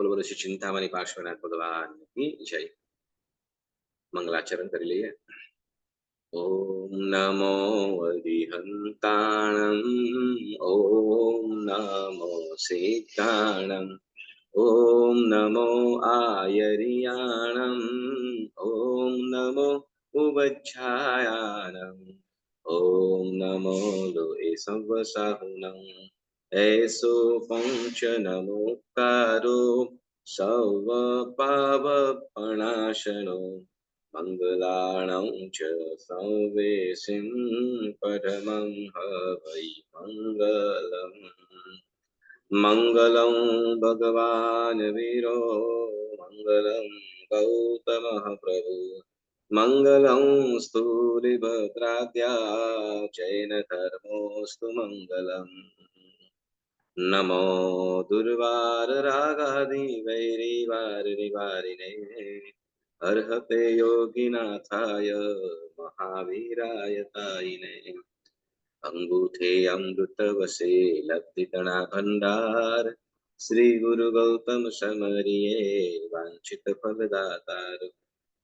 બોલો બોલો શ્રી ચિંતામણી પાર્શ્વનાથ ભગવાન की जय। मंगलाचरण कर लिए। ओम नमो अरिहंताणं ओम नमो सीताणं ओम नमो आयर्याणं ओम नमो उवच्छायाणं ओम नमो लोए संवसाहुनं ऐसो पंच नमोकारो सर्व पावपणाशनो मंगलाणं च संवेशिं परमं हवै मंगलम्। मंगलं भगवान् वीरो मंगलं गौतमः प्रभु मंगलं स्तूलिभद्राद्या जैन धर्मोऽस्तु मंगलम्। नमो दुर्वाररागादि वैरिवारिणे अर्हते योगिनाथाय महावीराय तायिने अंगूठे अमृतवसे लब्धितणा भंडार श्री गुरु गौतम समरिये वांछित फलदातार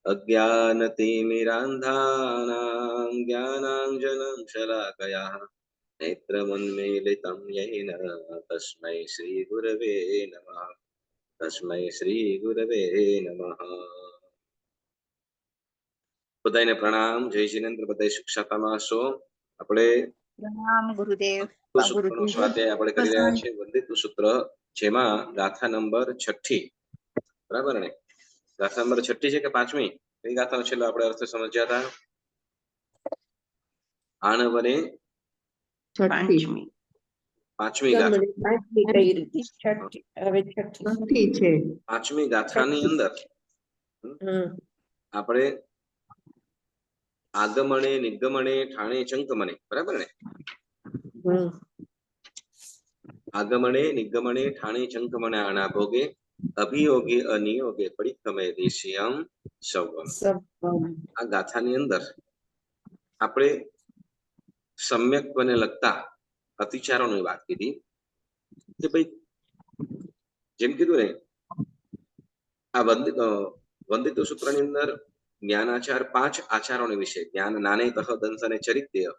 अज्ञानतिमिरान्धानां ज्ञानाञ्जनं शलाकया नेत्रमुन्मीलितं येन तस्मै श्रीगुरवे नमः तस्मै श्रीगुरवे नमः। બધાને પ્રણામ, જય જિનેન્દ્ર, બધા શિક્ષાતામાં છો? આપણે પ્રણામ ગુરુદેવ। સૂત્રનો સ્વાધ્યાય આપણે કરી રહ્યા છીએ, વંદિત સૂત્ર, જેમાં ગાથા નંબર 6, બરાબર ને? ગાથા નંબર 6 છે કે 5મી? કઈ ગાથાનો છેલ્લો આપણે અર્થ સમજ્યા હતા? આણવને 5મી ગાથાની અંદર આપણે આગમણે નિગમણે ઠાણે ચંકમણે, બરાબર ને? આગમણે નિગમણે ઠાણે ચંકમણે આણા ભોગે અભિયોગે અનિયોગે પડિક્કમે દેશિયમ સૌવમ। આ ગાથાની અંદર આપણે સમ્યક્ત્વને લગતા અતિચારોની વાત કીધી કે ભાઈ, જેમ કીધું ને, આ વંદિત સૂત્રની અંદર જ્ઞાનાચાર 5 આચારોને વિશે, જ્ઞાન નાને તહ દંસને ચરિત્ય,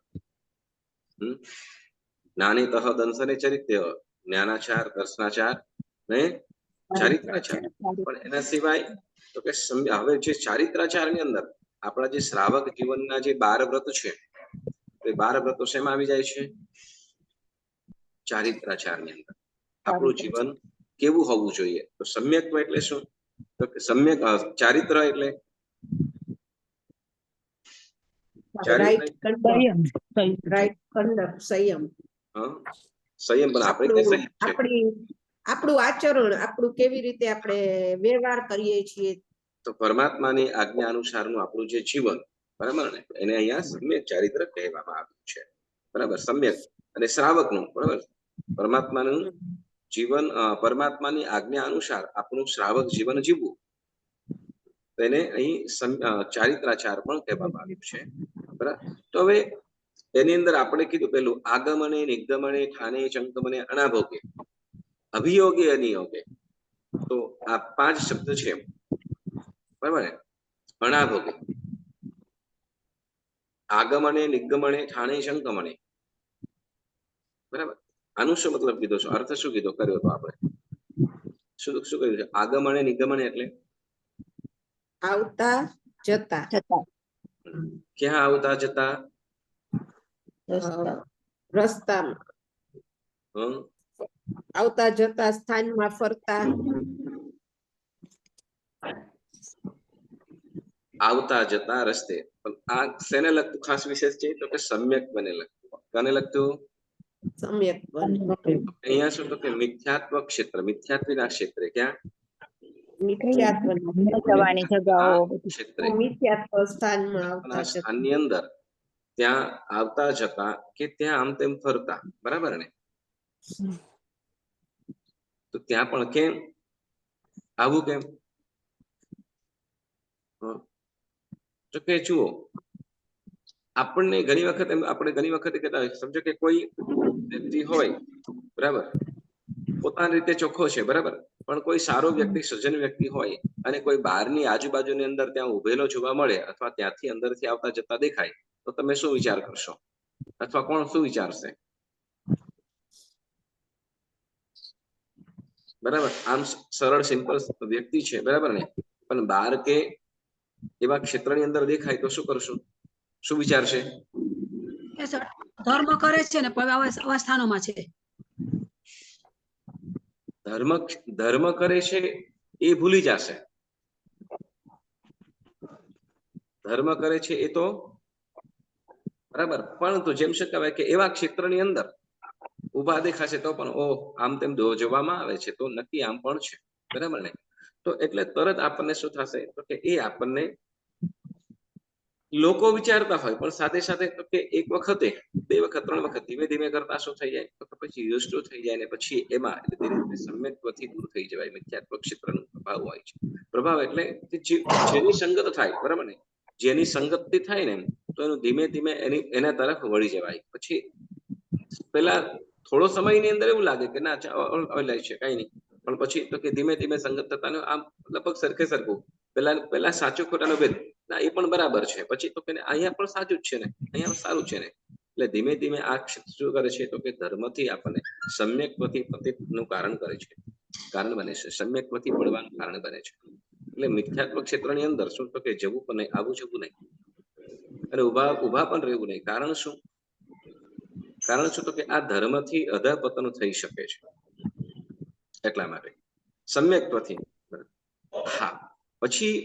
નાને તહ દંસને ચરિત્ય, જ્ઞાનાચાર, દર્શનાચાર ને ચારિત્રાચાર। પણ એના સિવાય તો કે હવે જે ચારિત્રાચાર ની અંદર આપણા જે શ્રાવક જીવનના જે 12 વ્રત છે, તે 12 વ્રતો શેમાં આવી જાય છે? ચારિત્રાચાર ની અંદર આપણું જીવન કેવું હોવું જોઈએ? તો સમ્યક્ત્વ એટલે શું? તો કે સમ્યક ચારિત્ર એટલે સંયમ। પણ આપણે આપણું આચરણ, આપણું કેવી રીતે આપણે વ્યવહાર કરીએ છીએ, તો પરમાત્માની આજ્ઞા અનુસારનું આપણું જે જીવન, બરાબર ને, એને અહીંયા સમ્યક ચારિત્ર કહેવામાં આવ્યું છે, બરાબર? સમ્યક અને શ્રાવકનું, બરાબર, પરમાત્માનું જીવન, પરમાત્માની આજ્ઞા અનુસાર આપણું શ્રાવક જીવન જીવવું, તેને અહીં ચારિત્રાચાર પણ કહેવામાં આવ્યું છે, બરાબર? તો હવે એની અંદર આપણે કીધું પેલું આગમને નિગમને ઠાને ચંકમને અનાભોગે અભિયોગે અનિયોગે, તો આ 5 શબ્દ છે, બરાબર ને? અનાભોગે, આગમને નિગમને ઠાણે ચંકમને, બરાબર? આનું શું મતલબ કીધો છો? અર્થ શું કીધો કર્યો તો આપણે? શું કહ્યું છે? આગમને નિગમને એટલે આવતા જતા। ક્યાં આવતા જતા? રસ્તામાં આવતા જતા, સ્થાનમાં ફરતા। આવતા જતા રસ્તે, પણ આ શેને લગતું ખાસ વિશેષ છે? તો કે સમ્યક બને લગતું। કોને લગતું? સમ્યક બને। અહીંયા શું? તો કે મિથ્યાત્વ ક્ષેત્ર, મિથ્યાત્વીના ક્ષેત્રે, ક્યાં? સ્થાનની અંદર ત્યાં આવતા જતા કે ત્યાં આમ તેમ ફરતા, બરાબર ને? તો ત્યાં પણ કેમ આવું? કેમ? તો કે જુઓ, આપણને ઘણી વખત કહેતા હોય, સમજો કે કોઈ વ્યક્તિ હોય, બરાબર, પોતાની રીતે ચોખ્ખો છે, બરાબર, પણ કોઈ સારો વ્યક્તિ, સજ્જન વ્યક્તિ હોય અને કોઈ બહારની આજુબાજુની અંદર ત્યાં ઉભેલો જોવા મળે અથવા ત્યાંથી અંદરથી આવતા જતા દેખાય તો તમે શું વિચાર કરશો અથવા કોણ શું વિચારશે? બરાબર, આમ સરળ સિમ્પલ વ્યક્તિ છે, બરાબર ને, પણ બહાર કે એવા ક્ષેત્રની અંદર દેખાય તો શું કરશું, શું વિચારશે? એ સર ધર્મ કરે છે ને પણ આવા સ્થાનોમાં છે. ધર્મ કરે છે એ ભૂલી જશે. ધર્મ કરે છે એ તો બરાબર, પરંતુ જેમ શું કહેવાય કે એવા ક્ષેત્રની અંદર ઉભા દેખાશે તો પણ ઓહ આમ તેમ જોવામાં આવે છે તો નક્કી આમ પણ છે, બરાબર ને. તો એટલે તરત આપણને શું થશે તો કે એ આપણને લોકો વિચારતા હોય પણ સાથે સાથે તો કે એક વખતે, બે વખત, ત્રણ વખત ધીમે ધીમે કરતા શું થઈ જાય તો પછી યુઝ ટુ થઈ જાય ને પછી એમાં ધીરે ધીરે સમ્યક્ત્વથી દૂર થઈ જવાય. મિથ્યાત્વ ક્ષેત્રનો પ્રભાવ હોય છે. પ્રભાવ એટલે જેની સંગત થાય, બરાબર ને, જેની સંગતિ થાય ને તો એનું ધીમે ધીમે એના તરફ વળી જવાય. પછી પેલા થોડો સમયની અંદર એવું લાગે કે ના લે છે કઈ નહીં, પણ પછી તો કે ધીમે ધીમે સંગત થતા આમ લગભગ સરખે સરખું પેલા સાચો ખોટાનો ભેદ ના એ પણ બરાબર છે, પછી તો કે અહીંયા પણ સાચું જ છે ને, અહીંયા સારું છે ને. એટલે ધીમે ધીમે આ શું કરે છે તો કે ધર્મથી આપણને સમ્યક્ત્વથી પતિતનું કારણ કરે છે, કારણ બને છે, સમ્યક્ત્વથી મળવાનું કારણ બને છે. એટલે મિથ્યાત્વ ક્ષેત્રની અંદર શું તો કે જવું પણ નહીં, આવું જવું નહીં અને ઉભા પણ રહેવું નહીં. કારણ શું? કારણ શું તો કે આ ધર્મથી અધઃપતન થઈ શકે છે, એટલા માટે સમ્યક્ત્વથી. હા, પછી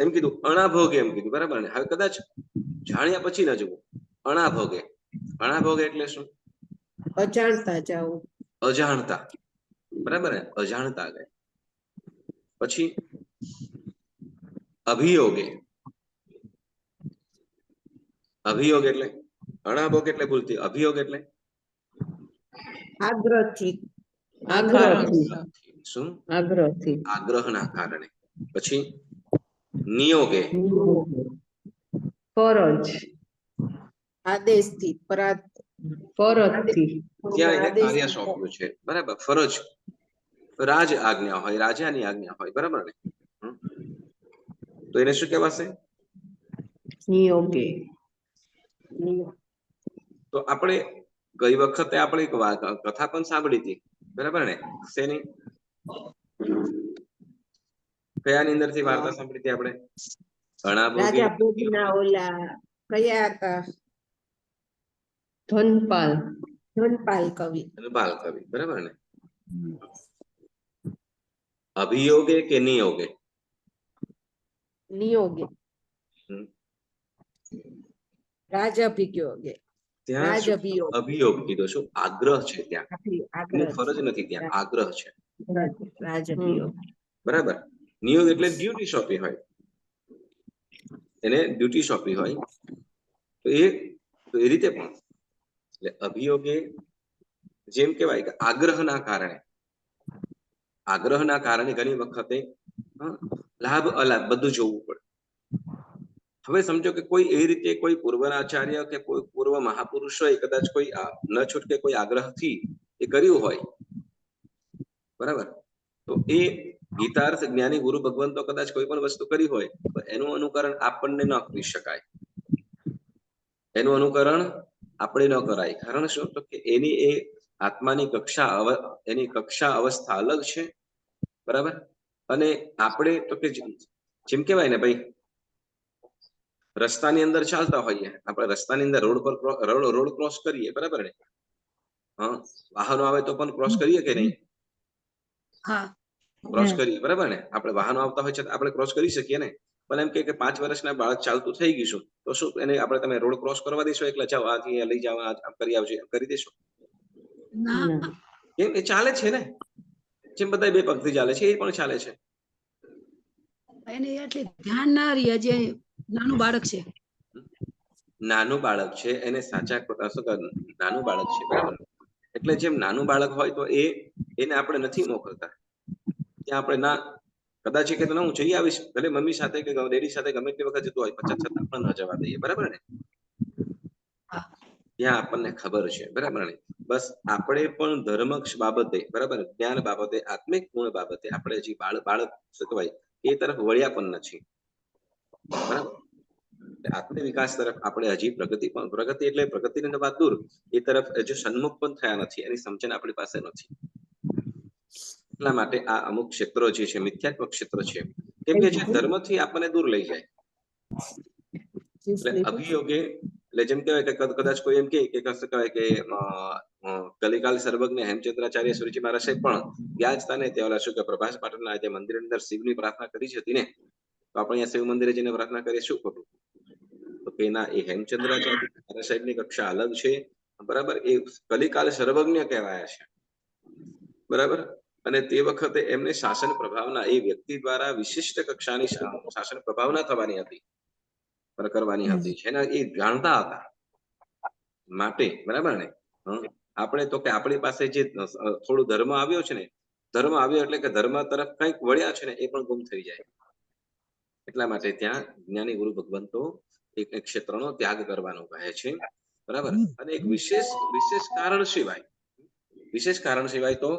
એમ કીધું અણાભોગે, એમ કીધું, બરાબર ને. હવે કદાચ જાણ્યા પછી ન જવું, અણાભોગે. અણાભોગે એટલે શું? અજાણતા જાવું, અજાણતા, બરાબર ને, અજાણતા ગए. પછી અભિયોગે. અભિયોગ એટલે અણાભોગ એટલે ભૂલતી, અભિયોગ એટલે આગ્રહથી, શું? આગ્રહથી, આગ્રહના કારણે. પછી નિયોગે, ફરજ, આદેશથી, ફરજથી, ત્યાં એને કાર્ય સોંપ્યું છે, બરાબર. ફરજ, રાજ આજ્ઞા હોય, રાજાની આજ્ઞા હોય, બરાબર ને. તો એને શું કહેવાશે? નિયોગે. તો આપણે ગઈ વખતે આપણે એક કથા પણ સાંભળી હતી, બરાબર ને. શેની, કયાની અંદર થી વાર્તા સાંભળી હતી આપણે? રાજા ભોજના ઓલા કયા હતા? ધનપાલ કવિ. ધનપાલ કવિ, બરાબર ને. અભિયોગે કે નિયોગે? નિયોગે. રાજઅભિયોગે. ત્યાં અભિયોગ કીધો, શું આગ્રહ છે ત્યાં, ફરજ નથી, ત્યાં આગ્રહ છે, બરાબર. નિયોગ એટલે ડ્યુટી સોંપી હોય, એને ડ્યુટી સોંપી હોય તો એ રીતે પણ. એટલે અભિયોગે જેમ કહેવાય કે આગ્રહના કારણે ઘણી વખતે લાભ અલાભ બધું જોવું પડે. હવે સમજો કે કોઈ એવી રીતે કોઈ પૂર્વનાચાર્ય કે કોઈ પૂર્વ મહાપુરુષોએ કદાચ કોઈ ન છૂટકે કોઈ આગ્રહથી એ કર્યું હોય, બરાબર, તો એ ગીતાર્થ જ્ઞાની ગુરુ ભગવંતો કદાચ કોઈ પણ વસ્તુ કરી હોય તો એનું અનુકરણ આપણને ન કરી શકાય, એનું અનુકરણ આપણે ન કરાય. કારણ શું તો કે એની એ આત્માની એની કક્ષા અવસ્થા અલગ છે, બરાબર. અને આપણે તો કે જેમ કહેવાય ને ભાઈ, રસ્તાની અંદર ચાલતા હોઈએ આપણે, રસ્તાની અંદર રોડ ક્રોસ કરીએ, બરાબર ને. હા, વાહનો આવે તો પણ ક્રોસ કરીએ કે નહીં? હા, ક્રોસ કરીએ, બરાબર ને. આપણે વાહનો આવતા હોય છે આપણે ક્રોસ કરી શકીએ ને. પણ એમ કે 5 વર્ષના બાળક ચાલતું થઈ ગયું તો શું એને આપણે તમે રોડ ક્રોસ કરવા દેશો? એકલા જાઓ, આથી લઈ જાઓ, આમ કરી આવજો, એમ કરી દેશો? કેમ? એ ચાલે છે ને, જેમ બધા 2 પગથી ચાલે છે એ પણ ચાલે છે. એને એટલી ધ્યાન ના રહે, જે નાનું બાળક છે. નાનું બાળક છે એને સાચા ખોટા શું નાનું બાળક છે, બરાબર. એટલે જેમ નાનું બાળક હોય તો એને આપણે નથી મોકલતા ત્યાં. આપણે ના કદાચ કે હું જઈ આવીશ, ભલે મમ્મી સાથે કે ડેડી સાથે ગમે તે વખત જતું હોય, પણ છતાં પણ ન જવા દઈએ, બરાબર ને. ત્યાં આપણને ખબર છે, બરાબર ને. બસ આપણે પણ ધર્મ બાબતે, બરાબર, જ્ઞાન બાબતે, આત્મિક ગુણ બાબતે આપણે હજી બાળક શું કહેવાય એ તરફ વળ્યા પણ નથી, બરાબર. આત્મિક વિકાસ તરફ આપણે હજી પ્રગતિ એટલે પ્રગતિની વાત દૂર, એ તરફ હજુ સન્મુખ પણ થયા નથી, એની સમજણ આપણી પાસે નથી. એટલા માટે આ અમુક ક્ષેત્રો જે છે મિથ્યાત્વ ક્ષેત્ર છે, કેમ કે જે ધર્મથી આપણને દૂર લઈ જાય. એટલે અભિયોગે, એટલે જેમ કહેવાય કે કદાચ કોઈ એમ કે શું કહેવાય કે કલિકાલ સર્વજ્ઞ હેમચંદ્રાચાર્ય સુરજી મહારાજે પણ ગયા જ તાને ત્યાં શું કે પ્રભાસ પાટણના જે મંદિર અંદર શિવની પ્રાર્થના કરી છે હતી ને, તો આપણે અહીંયા શિવ મંદિરે જઈને પ્રાર્થના કરીએ, શું ખોટું? તો કે ના, એ હેમચંદ્રાચાર્ય મહારાજ સાહેબની કક્ષા અલગ છે, બરાબર. એ કલિકાલ સર્વજ્ઞ કહેવાયા છે, બરાબર. અને તે વખતે એમને શાસન પ્રભાવના એ વ્યક્તિ દ્વારા વિશિષ્ટ કક્ષાની શાસન પ્રભાવના થવાની હતી, કરવાની હતી, જેના એ જાણતા હતા માટે, બરાબર ને. આપણે તો કે આપણી પાસે જે થોડું ધર્મ આવ્યો છે ને, ધર્મ આવ્યો એટલે કે ધર્મ તરફ કંઈક વળ્યા છે ને, એ પણ ગુમ થઈ જાય. એટલા માટે ત્યાં જ્ઞાની ગુરુ ભગવંતો એક ક્ષેત્રનો ત્યાગ કરવાનો કહે છે, બરાબર. અને એક વિશેષ કારણ સિવાય તો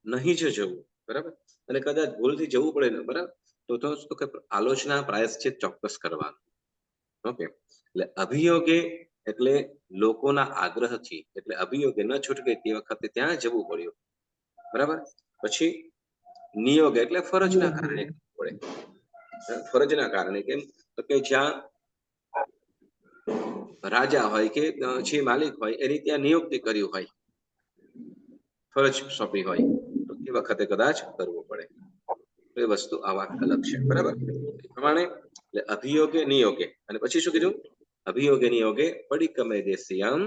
નહીં જ જવું, બરાબર. અને કદાચ ભૂલથી જવું પડે ને, બરાબર, તો કે આલોચના પ્રાયશ્ચિત ચોક્કસ કરવાનું. ઓકે. એટલે અભિયોગે એટલે લોકોના આગ્રહથી, એટલે અભિયોગે ન છૂટકે તે વખતે ત્યાં જવું પડ્યું, બરાબર. પછી નિયોગ એટલે ફરજના કારણે પડે, ફરજના કારણે. કેમ તો કે જ્યાં રાજા હોય કે જે માલિક હોય એની ત્યાં નિયુક્તિ કર્યું હોય, ફરજ સોંપી હોય, તો એ વખતે કદાચ કરવું પડે. એ વસ્તુ આવા અલગ છે, બરાબર. એ પ્રમાણે એટલે અભિયોગે નિયોગે. અને પછી શું કીધું? અભિયોગે નિયોગે પડિક્કમે દેશિયમ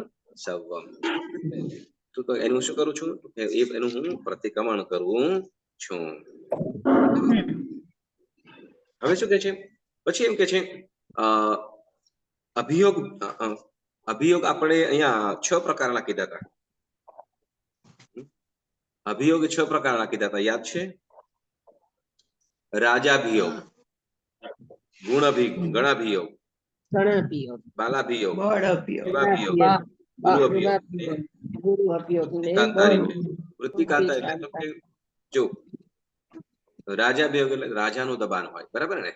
સવમ. તો એનું શું કરું છું? એનું હું પ્રતિક્રમણ કરું છું. હવે શું કે છે? પછી એમ કે છે અભિયોગ આપણે અહીંયા 6 પ્રકારના કીધા હતા. અભિયોગ 6 પ્રકારના કીધા હતા, યાદ છે? રાજાભિયોગ, ગણાભિયોગ, બાલાભિયોગ, ગુરુઅભિયોગ, વૃત્તિકાંતા. એટલે તો કે જો રાજાભિયોગ એટલે રાજાનું દબાણ હોય, બરાબર ને,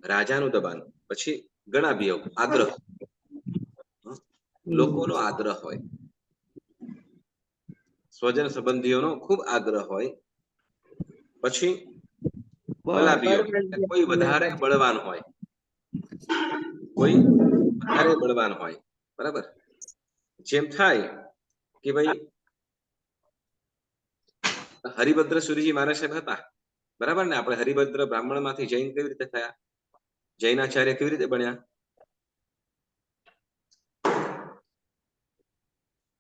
રાજાનું દબાણ. પછી ગણાભિયોગ, આગ્રહ, લોકોનો આગ્રહ હોય, સ્વજન સંબંધીઓનો ખૂબ આગ્રહ હોય. પછી બલાભિયોગ, કોઈ વધારે બળવાન હોય, બરાબર. જેમ થાય કે ભાઈ હરિભદ્ર સુરીજી મહારાજ સાહેબ હતા, બરાબર ને. આપણે હરિભદ્ર બ્રાહ્મણ માંથી જૈન કેવી રીતે થયા? જૈનાચાર્ય કેવી રીતે બન્યા?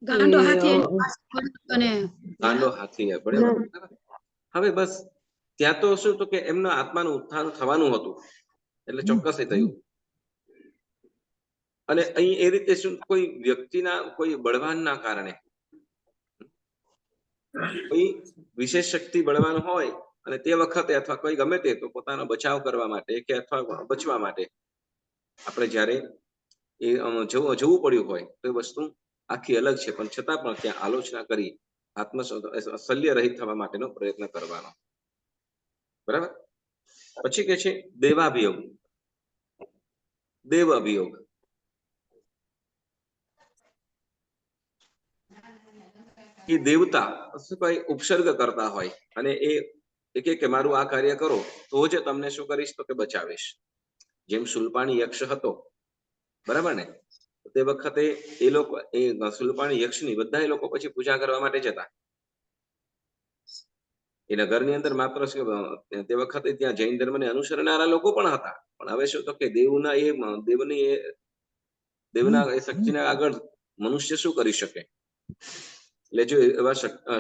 ગાંડો હાથી પડ્યો. હવે બસ ત્યાં તો શું તો કે એમના આત્માનું ઉત્થાન થવાનું હતું, એટલે ચોક્કસ એ થયું. અને અહીં એ રીતે શું કોઈ વ્યક્તિના કોઈ બળવાનના કારણે, કોઈ વિશેષ શક્તિ બળવાન હોય અને તે વખતે અથવા કોઈ ગમે તે તો પોતાનો બચાવ કરવા માટે કે અથવા બચવા માટે આપણે જ્યારે એ જવું પડ્યું હોય તો એ વસ્તુ આખી અલગ છે. પણ છતાં પણ ત્યાં આલોચના કરી શલ્ય રહિત થવા માટેનો પ્રયત્ન કરવાનો, બરાબર. પછી કે છે દેવાભિયોગ, દેવ અભિયોગ. એ દેવતા શું કઈ ઉપસર્ગ કરતા હોય અને એ કે મારું આ કાર્ય કરો તો જ તમને શું કરીશ તો કે બચાવીશ. જેમ શુલપાણી યક્ષ હતો, બરાબર ને, તે વખતે એ લોકો એ શુલપાણી યક્ષની બધા લોકો પછી પૂજા કરવા માટે જતા. એના ઘરની અંદર માત્ર તે વખતે ત્યાં જૈન ધર્મને અનુસરનારા લોકો પણ હતા. પણ હવે શું તો કે દેવના એ શક્તિના આગળ મનુષ્ય શું કરી શકે? એટલે જો એવા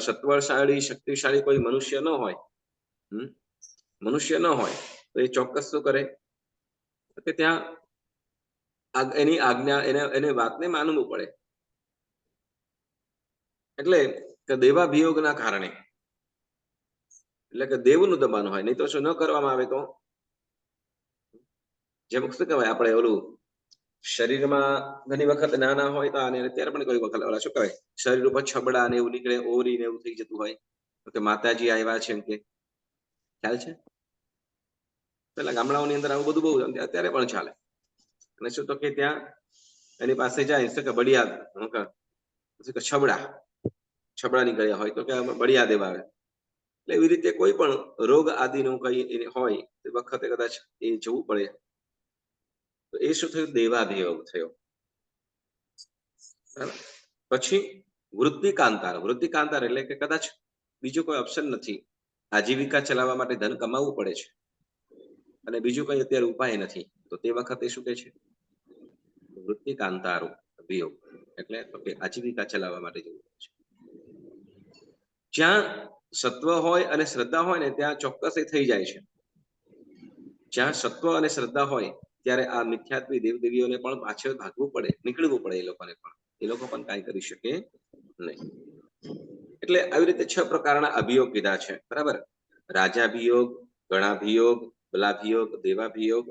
સત્વશાળી શક્તિશાળી કોઈ મનુષ્ય ન હોય તો એ ચોક્કસ શું કરે કે ત્યાં એની આજ્ઞા એને વાતને માનવું પડે. એટલે કે દેવાભિયોગના કારણે, એટલે કે દેવનું દબાણ હોય, નહીં તો શું ન કરવામાં આવે તો જેમ શું કહેવાય આપણે ઓલું શરીરમાં ઘણી વખત નાના હોય તો આને ત્યારે પણ કોઈ વખત ઓલા શું કહેવાય શરીર ઉપર છબડા ને એવું નીકળે, ઓરી ને એવું થઈ જતું હોય તો કે માતાજી આવ્યા છે એમ કે ખ્યાલ છે. પેલા ગામડાઓની અંદર આવું બધું બહુ અત્યારે પણ ચાલે. અને શું તો કે ત્યાં એની પાસે જાય શું કે બળિયા છબડા નીકળ્યા હોય તો કે બળિયા દેવા આવે. એટલે એવી રીતે કોઈ પણ રોગ આદિનું કઈ હોય તે વખતે કદાચ એ જવું પડે તો એ શું થયું? દેવાભિયોગ થયો. બરાબર. પછી વૃત્તિકાંતાર એટલે કે કદાચ બીજું કોઈ ઓપ્શન નથી, આજીવિકા ચલાવવા માટે ધન કમાવવું પડે છે અને બીજું કઈ અત્યારે ઉપાય નથી, તો તે વખતે શું કે છે? વૃત્તિકાંતારો અભિયોગ એટલે આજીવિકા ચલાવવા માટે જવું પડે છે. જ્યાં સત્વ હોય અને શ્રદ્ધા હોય ને ત્યાં ચોક્કસ એ થઈ જાય છે. જ્યાં સત્વ અને શ્રદ્ધા હોય ત્યારે આ મિથ્યાત્વી દેવદેવીઓને પણ પાછળ ભાગવું પડે, નીકળવું પડે. એ લોકોને પણ એ લોકો પણ કાંઈ કરી શકે નહીં. એટલે આવી રીતે 6 પ્રકારના અભિયોગ કીધા છે. બરાબર. રાજાભિયોગ, ગણાભિયોગ, બલાભિયોગ, દેવાભિયોગ,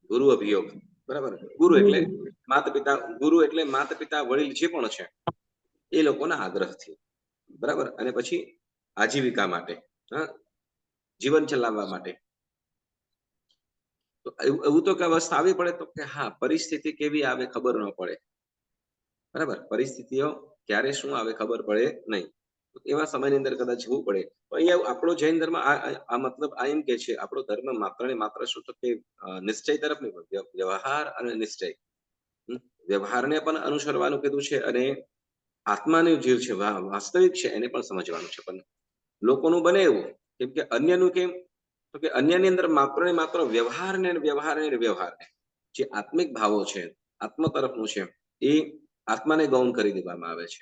ગુરુ અભિયોગ. બરાબર. ગુરુ એટલે માતા પિતા વડીલ જે પણ છે એ લોકોના આગ્રહથી. બરાબર. અને પછી આજીવિકા માટે, જીવન ચલાવવા માટે. તો એવું તો કે અવસ્થા આવી પડે તો કે હા, પરિસ્થિતિ કેવી આવે ખબર ન પડે. બરાબર. પરિસ્થિતિઓ ક્યારે શું આવે ખબર પડે નહીં. એવા સમયની અંદર કદાચ જવું પડે. તો અહીંયા આપણો જૈન ધર્મ આ મતલબ આ એમ કે છે, આપણો ધર્મ માત્ર ને માત્ર શું તો કે નિશ્ચય તરફ નહીં, વ્યવહાર અને નિશ્ચય. વ્યવહારને પણ અનુસરવાનું કીધું છે અને આત્માનું જે છે વાસ્તવિક છે એને પણ સમજવાનું છે. પણ લોકોનું બને એવું, કેમ કે અન્યનું કેમ તો કે અન્યની અંદર માત્ર ને માત્ર વ્યવહારને જે આત્મિક ભાવો છે, આત્મ તરફનું છે, એ આત્માને ગૌણ કરી દેવામાં આવે છે.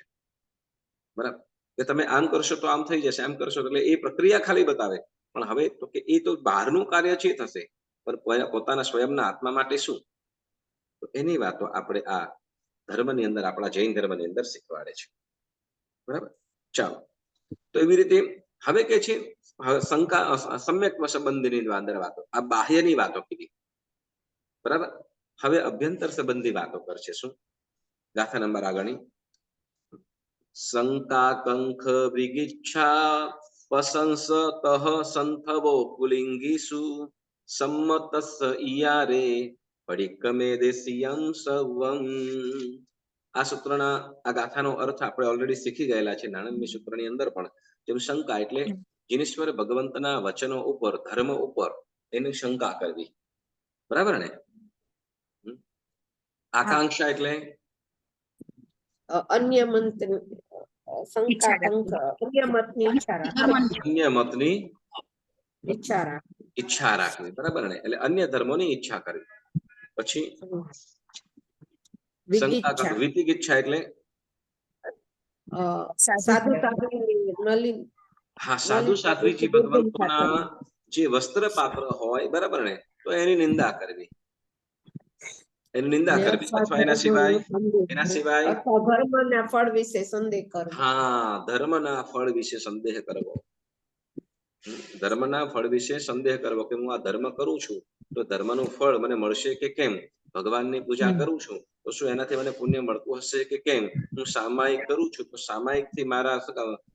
બરાબર. કે તમે આમ કરશો તો આમ થઈ જશે, આમ કરશો એટલે એ પ્રક્રિયા ખાલી બતાવે. પણ હવે તો કે એ તો બહારનું કાર્ય છે થશે, પણ પોતાના સ્વયંના આત્મા માટે શું? તો એની વાતો આપણે આ ધર્મની અંદર, આપણા જૈન ધર્મની અંદર શીખવાડે છે. બરાબર. ચાલો, તો એવી રીતે હવે કે છે સમ્યક સંબંધીની અંદર વાતો, આ બાહ્યની વાતો કીધી. બરાબર. હવે અભ્યંતર સંબંધી વાતો કરશે. શું? ગાથા નંબર આગળની. શંકા કંખ વિગિચ્છા પસંસતઃ સંથવો પુલિંગીસુ સંમતસ્સ ઈયારે પડિક્કમે દેશિયમ સવમ. આ સૂત્રના આ ગાથાનો અર્થ આપણે ઓલરેડી શીખી ગયેલા છે નાણંદની સૂત્રની અંદર પણ. જેમ શંકા એટલે જીનેશ્વર ભગવંતના વચનો ઉપર, ધર્મ ઉપર એની શંકા કરવી. બરાબર ને? આકાંક્ષા એટલે અન્ય મતની ઈચ્છા રાખવી. બરાબર ને? એટલે અન્ય ધર્મોની ઈચ્છા કરવી. પછી વિતિગિચ્છા એટલે સાધુ સાધ્વીજી ભગવંતોના જે વસ્ત્ર પાત્ર હોય, બરાબર ને, તો એની નિંદા કરવી. અથવા એના સિવાય ધર્મના ફળ વિશે સંદેહ કરવો. હા, ધર્મના ફળ વિશે સંદેહ કરવો. ધર્મના ફળ વિશે સંદેહ કરવો કે હું આ ધર્મ કરું છું તો ધર્મનું ફળ મને મળશે કે કેમ? ભગવાનની પૂજા કરું છું તો શું એનાથી મને પુણ્ય મળતું હશે કે કેમ? હું સામાયિક કરું છું તો સામાયિક થી મારા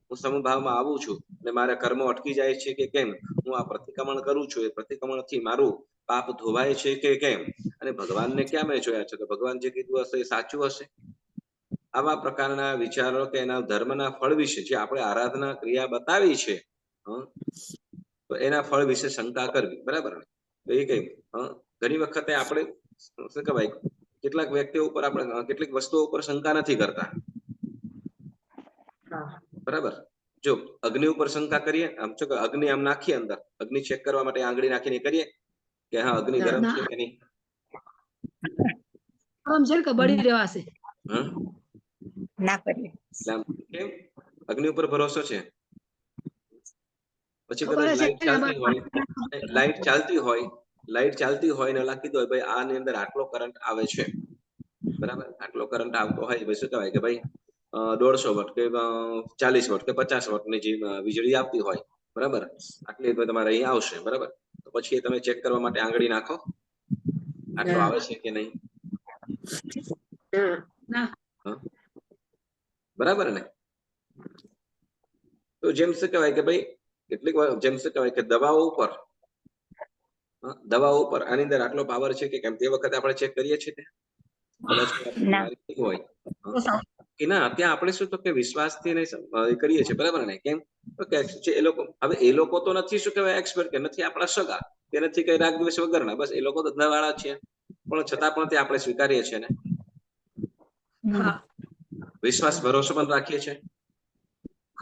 હું સમભાવમાં આવું છું અને મારા કર્મો અટકી જાય છે કે કેમ? હું આ પ્રતિક્રમણ કરું છું, એ પ્રતિક્રમણ થી મારું પાપ ધોવાય છે કે કેમ? અને ભગવાનને ક્યાં મેં જોયા છે? તો ભગવાન જે કીધું હશે એ સાચું હશે. આવા પ્રકારના વિચારો કે એના ધર્મના ફળ વિશે જે આપણે આરાધના ક્રિયા બતાવી છે તો એના ફળ વિશે શંકા કરવી. બરાબર ને? તો એ કઈ ઘણી વખતે આપણે શું કહેવાય, કેટલાક વ્યક્તિઓ ઉપર આપણે કેટલીક વસ્તુઓ ઉપર શંકા નથી કરતા. બરાબર. જો અગ્નિ ઉપર શંકા કરીએ, આમ છો કે અગ્નિ આમ નાખીએ અંદર, અગ્નિ ચેક કરવા માટે આંગળી નાખીને કરીએ કે હા અગ્નિ ગરમ છે કે નહીં? આમ છે કે બળી રહેવાશે. ના કરીએ. કેમ? અગ્નિ ઉપર ભરોસો છે. પછી ખબર કદાચ છે લાઈટ ચાલતી હોય ને ઓલા કીધું હોય ભાઈ આની અંદર આટલો કરંટ આવે છે, બરાબર, આટલો કરંટ આવતો હોય, ભાઈ શું કહેવાય કે ભાઈ 150 વોટ કે 40 વોટ કે 50 વોટની જે વીજળી આવતી હોય, બરાબર, આટલી તમારે અહીં આવશે. બરાબર. તો પછી તમે ચેક કરવા માટે આંગળી નાખો આટલો આવે છે કે નહીં. ના બરાબર ને? તો જેમ શું કહેવાય કે ભાઈ કેટલીક વાર જેમ શું કહેવાય કે દવાઓ ઉપર આની અંદર આટલો પાવર છે કે કેમ તે વખતે આપણે ચેક કરીએ છીએ તે કદાચ કોઈ આપણને ના. બીમારી થઈ હોય કે ના ત્યાં આપણે શું તો કે વિશ્વાસથી કરીએ છીએ, બરાબર ને? કેમ તો કે એ લોકો તો નથી શું કહેવાય એક્સપર્ટ, કે નથી આપણા સગા, કે નથી કઈ રાગ દ્વેષ વગરના, બસ એ લોકો તો ધંધાવાળા છે, પણ છતાં પણ તે આપણે સ્વીકારીએ છીએ ને, હા વિશ્વાસ ભરોસો પણ રાખીએ છીએ.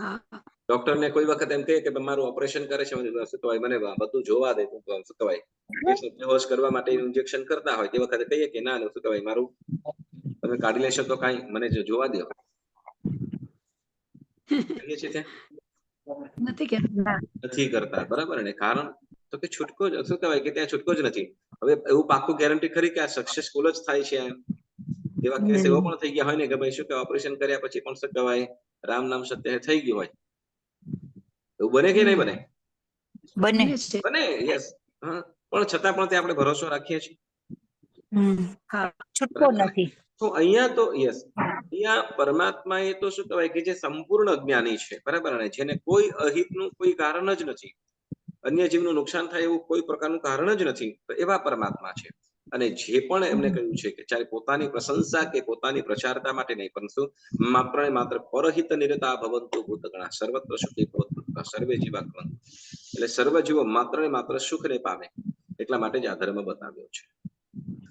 હા ડોક્ટરને કોઈ વખત એમ કહે કે મારું ઓપરેશન કરે છે, શું કહેવાય મને બધું જોવા દે, શું કહેવાય બેહોશ કરવા માટે ઇન્જેક્શન કરતા હોય તે વખતે કહીએ કે ના શું કહેવાય મારું તમે કાઢી લેશો તો કાંઈ મને જોવા દો, કહીએ છીએ ત્યાં નથી કેતા. નથી કરતા, બરાબર ને? કારણ તો કે છૂટકો જ શું કહેવાય કે ત્યાં છૂટકો જ નથી. હવે એવું પાક્કું ગેરંટી ખરી કે આ સક્સેસફુલ જ થાય છે એમ? એવા કેસ એવો પણ થઈ ગયા હોય ને કે ભાઈ શું કહેવાય ઓપરેશન કર્યા પછી પણ શું કહેવાય રામ નામ સત્ય થઈ ગયું હોય, એવું બને કે નહીં બને? બને. બને, યસ. હા, પણ છતાં પણ તે આપણે ભરોસો રાખીએ છીએ. હા છૂટકો નથી. તો અહીંયા તો યસ, અહીંયા પરમાત્મા એ તો શું કહેવાય કે જે સંપૂર્ણ જ્ઞાની છે, બરાબર ને? જેને કોઈ અહિતનું કોઈ કારણ જ નથી, અન્ય જીવનું નુકસાન થાય એવું કોઈ પ્રકારનું કારણ જ નથી, તો એવા પરમાત્મા છે. અને જે પણ એમને કહ્યું છે કે ચાહે પોતાની પ્રશંસા કે પોતાની પ્રચારતા માટે નહીં, પરંતુ માત્ર ને માત્ર પરહિત નિરતા ભવંતુ ભૂતગણા સર્વત્ર સુખી ભવંતુ સર્વે જીવા ભવંતુ, એટલે સર્વ જીવો માત્ર ને માત્ર સુખને પામે એટલા માટે જ આ ધર્મ બતાવ્યો છે.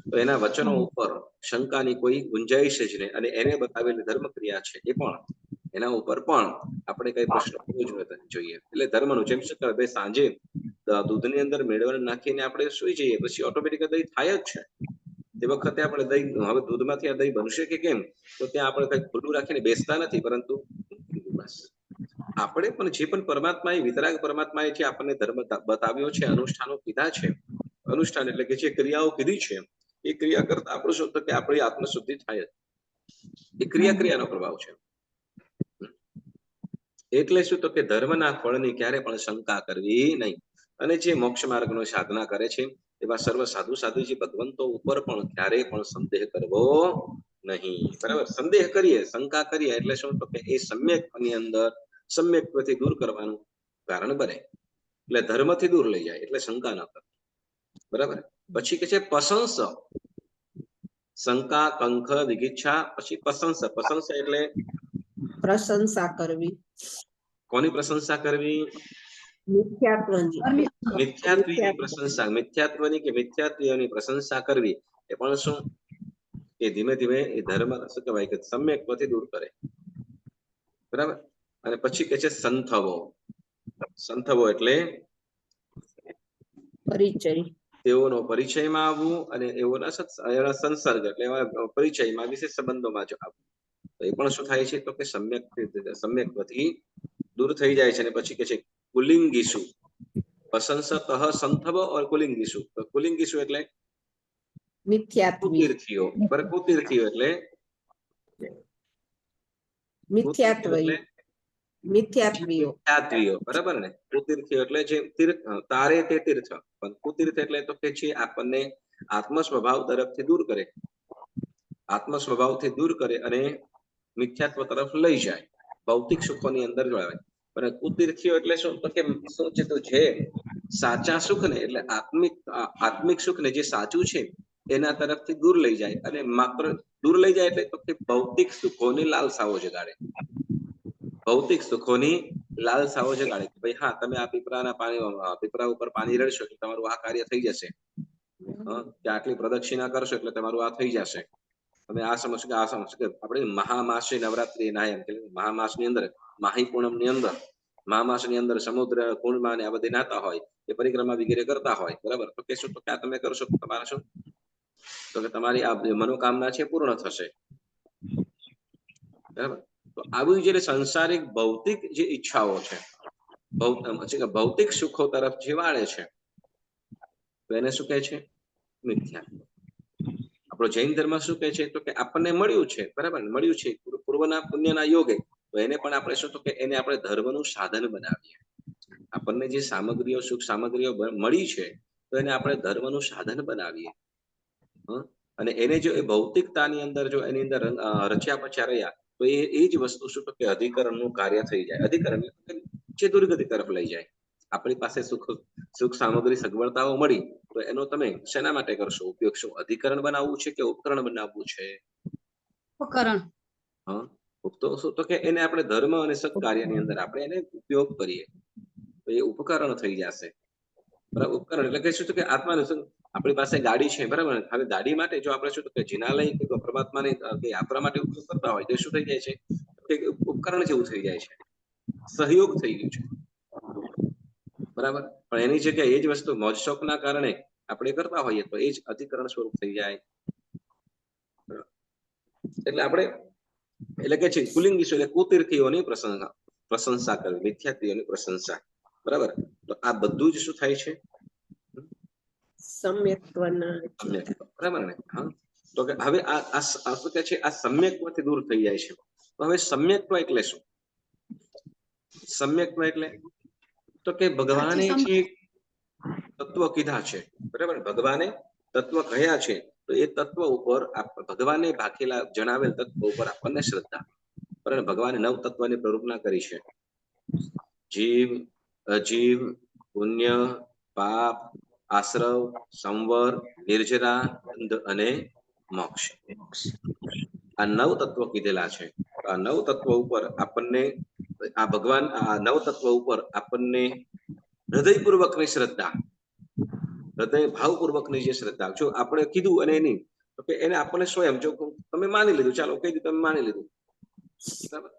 તો એના વચનો ઉપર શંકાની કોઈ ગુંજાઈશ જ નહીં, અને એને બતાવેલી ધર્મ ક્રિયા છે એ પણ એના ઉપર પણ આપણે કઈ પ્રશ્ન પૂછવો જોઈએ. એટલે ધર્મનું જેમ શું કરે ભાઈ સાંજે દૂધની અંદર મેળવણ નાખીને આપણે સુઈ જઈએ પછી ઓટોમેટિક દહીં થાય જ છે. તે વખતે આપણે દહીં હવે દૂધમાંથી આ દહીં બનશે કે કેમ, તો ત્યાં આપણે કઈ ખુલ્લું રાખીને બેસતા નથી, પરંતુ બસ આપણે પણ જે પણ પરમાત્માએ વિતરાગ પરમાત્માએ જે આપણને ધર્મ બતાવ્યો છે, અનુષ્ઠાનો કીધા છે, અનુષ્ઠાન એટલે કે જે ક્રિયાઓ કીધી છે એ ક્રિયા કરતા આપણું શું કે આપણી આત્મશુદ્ધિ થાય જ, એ ક્રિયાનો પ્રભાવ છે. એટલે શું તો કે ધર્મના ફળની ક્યારે પણ શંકા કરવી નહીં. અને જે મોક્ષ માર્ગનો સાધના કરે છે એવા સર્વ સાધુ સાધુજી ભગવંતો ઉપર પણ ક્યારેય પણ સંદેહ કરવો નહીં, બરાબર? સંદેહ કરીએ, શંકા કરીએ એટલે શું તો કે એ સમ્યકની અંદર સમ્યકથી દૂર કરવાનું કારણ બને, એટલે ધર્મથી દૂર લઈ જાય, એટલે શંકા ન કરે, બરાબર? પછી કે છે પ્રશંસ, શંકા કંખ વિગિચ્છા, પછી પ્રશંસ. પ્રશંસ એટલે પ્રશંસા કરવી. કોની પ્રશંસા કરવી? મિથ્યાત્વની. મિથ્યાત્વીની પ્રશંસા, મિથ્યાત્વની કે મિથ્યાત્વીઓની પ્રશંસા કરવી એ પણ શું કે ધીમે ધીમે એ ધર્મ શું કહેવાય કે સમ્યકથી દૂર કરે, બરાબર? અને પછી કે છે સંથવો. સંથવો એટલે પરિચય, તેઓનો પરિચયમાં આવવું અને એઓના સંસર્ગ એટલે પરિચયમાં વિશેષ સંબંધોમાં જ આવવું. તો એ પણ શું થાય છે તો કે સમ્યકથી દૂર થઈ જાય છે. અને પછી કે છે કુલિંગીસુ. પ્રશંસતઃ સંથવો ઓર કુલિંગીસુ. કુલિંગીસુ એટલે મિથ્યાત્વી, કુતીર્થીઓ, બરાબર? કુતીર્થીઓ એટલે મિથ્યાત્વી, મિથ્યાત્વીઓ, મિથ્યાત્વીઓ, બરાબર ને? કુતીર્થીઓ એટલે જે તીર્થ તારે તે તીર્થ, પણ કુતીર્થ એટલે તો કે છે આપણને આત્મ સ્વભાવ તરફથી દૂર કરે, આત્મ સ્વભાવથી દૂર કરે અને મિથ્યાત્વ તરફ લઈ જાય, ભૌતિક સુખોની અંદર જોડાવે. પણ કુતીર્થીઓ એટલે શું તો કે શું છે તો જે સાચા સુખ ને એટલે આત્મિક સુખ ને જે સાચું છે એના તરફથી દૂર લઈ જાય, અને માત્ર દૂર લઈ જાય એટલે તો કે ભૌતિક સુખોની લાલસાઓ જગાડે, ભૌતિક સુખોની લાલસાઓ જગાડે કે ભાઈ હા તમે આ પીપળા ઉપર પાણી રેડશો એટલે તમારું આ કાર્ય થઈ જશે, કે આટલી પ્રદક્ષિણા કરશો એટલે તમારું આ થઈ જશે, તમે આ સમજશો કે આ સમજશો. કે આપણે મહામાસી નવરાત્રી ના એમ કે મહામાસની અંદર માહી પૂનમની અંદર મહામાસની અંદર સમુદ્ર કુંડમાં ને આ બધી નાતા હોય, એ પરિક્રમા વગેરે કરતા હોય, બરાબર? તો કે શું તો કે આ તમે કરશો તો તમારે શું તો કે તમારી આ મનોકામના છે પૂર્ણ થશે, બરાબર? તો આવી જે સંસારિક ભૌતિક જે ઈચ્છાઓ છે, ભૌતિક સુખો તરફ જે વાળે છે, તો એને શું કહે છે? મિથ્યા. આપણો જૈન ધર્મ શું કહે છે તો કે આપણને મળ્યું છે, બરાબર? મળ્યું છે પૂર્વના પુણ્યના યોગે, તો એને પણ આપણે શું તો કે એને આપણે ધર્મનું સાધન બનાવીએ. આપણને જે સામગ્રીઓ સુખ સામગ્રીઓ મળી છે તો એને આપણે ધર્મનું સાધન બનાવીએ. અને એને જો એ ભૌતિકતાની અંદર જો એની અંદર રચ્યા પચ્યા રહ્યા તો એ જ વસ્તુ શું તો કે અધિકરણનું કાર્ય થઈ જાય. અધિકરણ એટલે જે દુર્ગતિ તરફ લઈ જાય. આપણી પાસે સુખ સામગ્રી સગવડતાઓ મળી તો એનો તમે શેના માટે કરશો ઉપયોગ? શું અધિકરણ બનાવવું છે કે ઉપકરણ બનાવવું છે? ઉપકરણ. હા, તો શું તો કે એને આપણે ધર્મ અને સત્કાર્યની અંદર આપણે એને ઉપયોગ કરીએ તો એ ઉપકરણ થઈ જશે. બરાબર, ઉપકરણ એટલે કે શું તો કે આત્માનું શું, આપણી પાસે ગાડી છે, બરાબર, હવે ગાડી માટે જો આપણે શું તો કે જિનાલય કે પરમાત્માની યાત્રા માટે ઉપયોગ કરતા હોય તો શું થઈ જાય છે કે ઉપકરણ જેવું થઈ જાય છે, સહયોગ થઈ ગયું છે, બરાબર. પણ એની જગ્યાએ એ જ વસ્તુ મોજ શોખના કારણે આપણે કરતા હોઈએ તો એ જ અધિકરણ સ્વરૂપ થઈ જાય. એટલે આપણે એટલે કે છે પુલ્લિંગ વિશે એટલે કુતીર્થીઓની પ્રશંસા કરવી, મિથ્યાત્વીઓની પ્રશંસા, બરાબર. તો આ બધું જ શું થાય છે? સમ્યક્ત્વના સમ્યક્ત્વ, બરાબર ને? હા, તો કે હવે આ શું કે છે આ સમ્યક્ત્વથી દૂર થઈ જાય છે. તો હવે સમ્યક્ત્વ એટલે શું? સમ્યક્ત્વ એટલે તો કે ભગવાને જે તત્વ કીધા છે, બરાબર, ભગવાને તત્વ કહ્યા છે તો એ તત્વ ઉપર ભગવાને ભાખેલા જણાવેલ તત્વ ઉપર આપણને શ્રદ્ધા, બરાબર. ભગવાને 9 તત્વની પ્રરૂપના કરી છે: જીવ, અજીવ, પુણ્ય, પાપ, આશ્રવ, સંવર, નિર્જરા, બંધ અને મોક્ષ. આ 9 તત્વો કીધેલા છે. આ 9 તત્વો ઉપર આપણને આ ભગવાન આ 9 તત્વો ઉપર આપણને હૃદયપૂર્વકની શ્રદ્ધા, હૃદય ભાવપૂર્વકની જે શ્રદ્ધા જો આપણે કીધું અને એની તો કે એને આપણને સ્વયં જો તમે માની લીધું, ચાલો કહી દીધું, તમે માની લીધું, બરાબર,